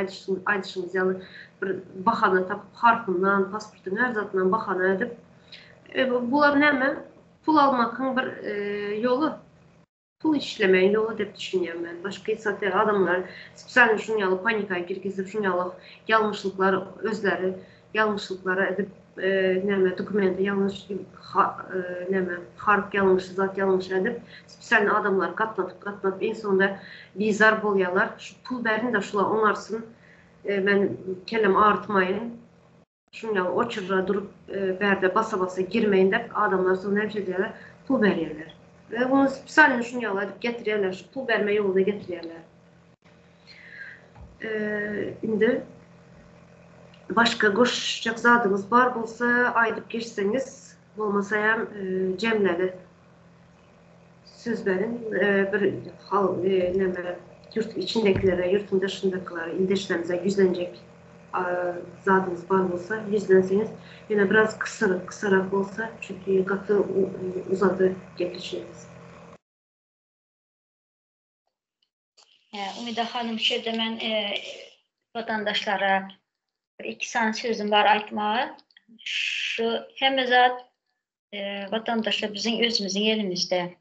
ayrışımız yalı bir bahane tapıp harfından, pasportun her zatından bahane edip bunların hemen pul almakın bir yolu. pul işlemeyin yolu dep düşünüyorum ben. Başka zaten adamlar spesialni şunyalı panikaya girgizip şunyalı yanlışlıkları özleri yanlışlıklara edip neme dokumenti yanlış neme harf yanlış zat yanlış edip spesialni adamlar katlatıp en sonunda bizar bolyalar şu pul verin de şula onarsın ben kellem artmayın şunyalı o çırra durup berde basa girmeyin de adamlar sonra hep şey diyorlar pul veriyorlar. Ve bunu spesialni şunyalı edip getiriyorlar şu pul verme yoluna getiriyorlar. Şimdi başka koşacak zadınız var bolsa aydıp geçseniz olmasa hem cemleri söz verin bir neme yurt içindekilere yurtun dışındakilere ildeşlerinize yüzlenecek zadınız var bolsa yüzlenseniz yine biraz kısarak olsa çünkü katı uzadı geçeceğiz. Ümida Hanım şöyle ben vatandaşlara iki tane sözüm var aytmağa. Şu hem zat vatandaşlar bizim özümüzün elimizde.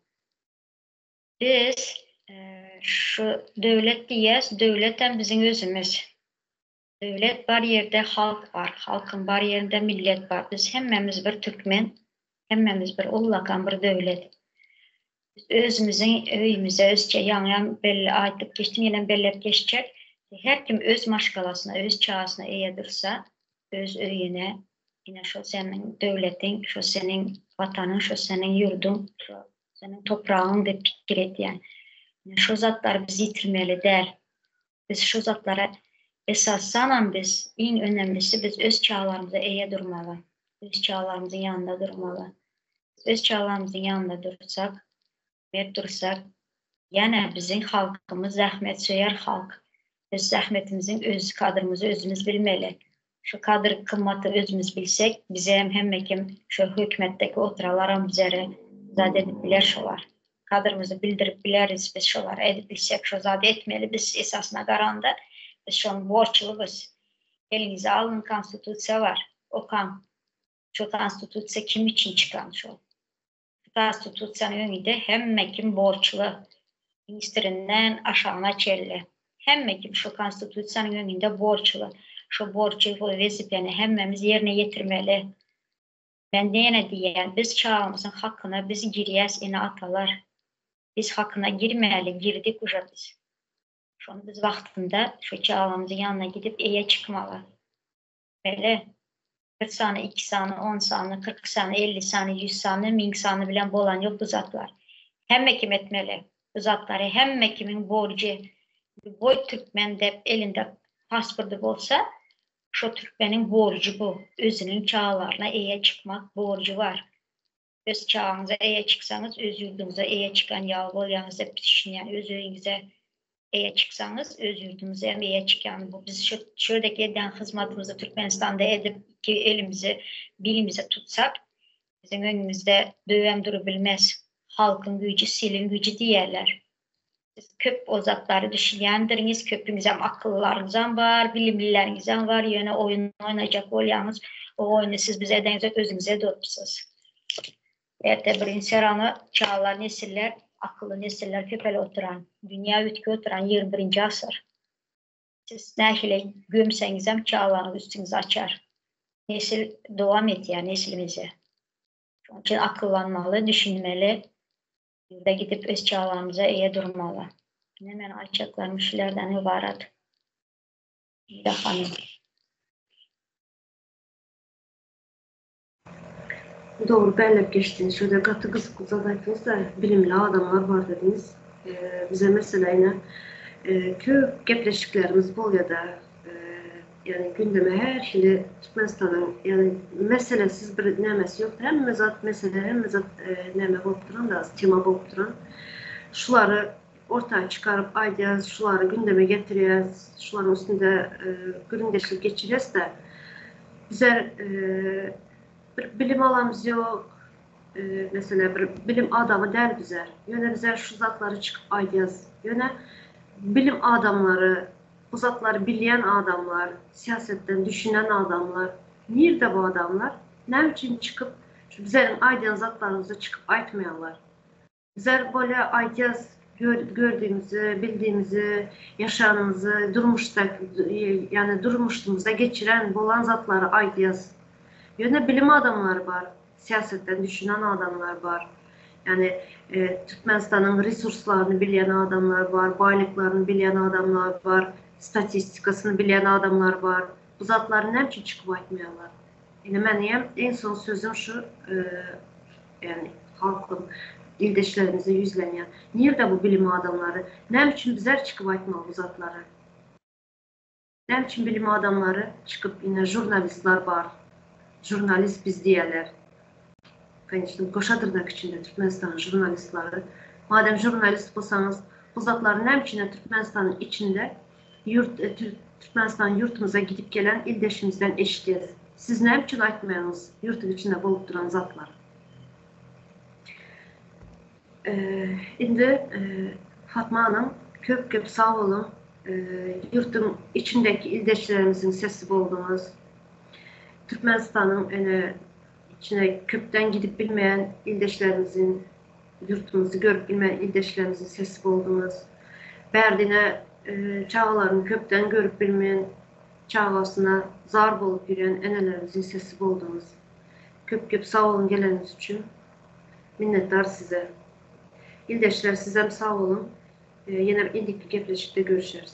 Biz şu devlet diyez, devletten bizim özümüz. Devlet var yerde halk var, halkın var yerinde millet var. Biz hemmemiz bir Türkmen, hemmemiz bir ullakan bir devlet. Özümüzün öyümüze, özçe yan belli aytıp geçtim, yine bellep geçecek. Her kim öz maşgalasına, öz çağısına eğedirse, öz öyüne, yine şu senin devletin, şu senin vatanın, şu senin yurdun, şu senin toprağın da fikir et yani. Şu zatlar bizi yitirmeli der. Biz şu zatlara esaslanan biz, en önemlisi biz öz çağlarımıza eğe durmalı. Öz çağlarımızın yanında durmalı. Öz çağlarımızın yanında durursak, yani bizim halkımız zahmet söyər halk. Öz zahmetimizin öz kadrımızı özümüz bilmeli. Şu kadr kıymeti özümüz bilsek, bize hem kim şu hükümetteki oturalar bizlere zat edip bilir şolar. Kadrımızı bildirip biliriz biz şolar edip bilsek şu zat etmeli biz esasına qaranda. Biz şunun borçluyuz. Elinize alın konstitusiya var. Okan. Şu konstitusiya kim için çıkan şu? Konstitusiyanın önünde hem kim borçlu. Ministerinden aşağına çelli. Hem kim şu konstitusiyanın önünde borçlu. Şu borcu, bu vazifeni hemmemiz yerine getirmeli. Ben de diyen, biz çağımızın hakkına biz giriyez yine atalar. Biz hakkına girmeli, girdik uca biz. Şu an biz vaxtında şu çağımızın yanına gidip eye çıkmalı. Böyle 40 saniye, 2 saniye, 10 saniye, 40 saniye, 50 saniye, 100 saniye, 1000 saniye bilen bolan yok bu zatlar. Hem kim etmeli bu zatları, hem kimin borcu, boy Türkmen de elinde pasportu olsa, şu Türkmenin borcu bu. Özünün çağlarına eye çıkmak borcu var. Öz çağınıza eye çıksanız, öz yurdunuza eye çıkan yağ bolyanızda bitişin yani öz öyünüze eye çıksanız, öz yurdunuza eye çıkan bu. Biz şuradaki eden hizmetimizi Türkmenistan'da edip ki elimizi, bilimize tutsak, bizim önümüzde dövem durabilmez. Halkın gücü, silin gücü diyerler. Siz köp o zatları düşünyendiriniz, köpünüzden akıllarınızdan var, bilimlilerinizden var, yöne oyun oynayacak olyanız, o oyunu siz bize edenize özünüze doğrupsuz. Erte birinci seranı çağlar nesiller, akıllı nesiller köpele oturan, dünya ütke oturan 21. asır. Siz neşile gömsenizem çağlarınız üstünüzü açar. Nesil devam et yani neslimize. Onun için akıllanmalı, düşünmeli, burada gidip öz çağlarımıza iyi durmalı. Hemen açacaklarım şeylerden ibaret. Ümida Hanım. Doğru, bellep geçtiniz. Şöyle katı kızık uzadaydınız da bilimli adamlar var dediniz. Bize mesela yine köp gepleşiklerimiz bol ya da yani gündeme her şeyi Türkmenistan'ın yani meselesiz bir nemesi yok. Hem mezat mesele hem mezat neme bolup duran da tema bolup duran. Şuları ortaya çıkarıp aydiyaz, şuları gündeme getiriyaz, şuların üstünde gündeşlik geçiriyaz da bize bir bilim alamız yok. Mesela bir bilim adamı der bize. Yöne bize şu zatları çıkıp aydiyaz. Yöne bilim adamları, bu zatları bilen adamlar, siyasetten düşünen adamlar. Nerede bu adamlar? Ne için çıkıp şu bizim aydın zatlarımıza çıkıp aytmayanlar? Bizler böyle aytiyaz gördüğümüzü, bildiğimizi, yaşamımızı, yani durmuşluğumuzda geçiren bolan zatları aytiyaz. Yine bilim adamları var, siyasetten düşünen adamlar var. Yani Türkmenistan'ın resurslarını bilen adamlar var, baylıklarını bilen adamlar var, statistikasını bilen adamlar var. Bu zatların ne için çıkıp aytmıyorlar? Yani benim en son sözüm şu, yani halkın, ildeşlerimize yüzlenen. Nerede bu bilim adamları? Ne için bizler çıkıp aytmalı bu zatları? Ne için bilim adamları çıkıp yine jurnalistler var. Jurnalist biz diyorlar. Конечно, koşadırnak içinde Türkmenistan jurnalistleri. Madem jurnalist olsanız, bu zatların ne için Türkmenistan'ın içinde Türkmenistan yurtumuza gidip gelen ildeşimizden eşitiyiz. Siz ne için aytmayanız yurtun içinde bulup duran zatlar? Şimdi Fatma Hanım, köp sağ olun. Yurtun içindeki ildeşlerimizin sesi oldunuz. Türkmenistan'ın içine köpten gidip bilmeyen ildeşlerimizin, yurtumuzu görüp bilmeyen ildeşlerimizin sesi oldunuz. Berdine çağlarını köpten görüp bilmeyen çağlasına zar bolup yürüyen enelerimizin sesi oldunuz. Köp sağ olun geleniz için. Minnettar size. İldeşler sizem sağ olun. Yine indikli gepleşikte görüşürüz.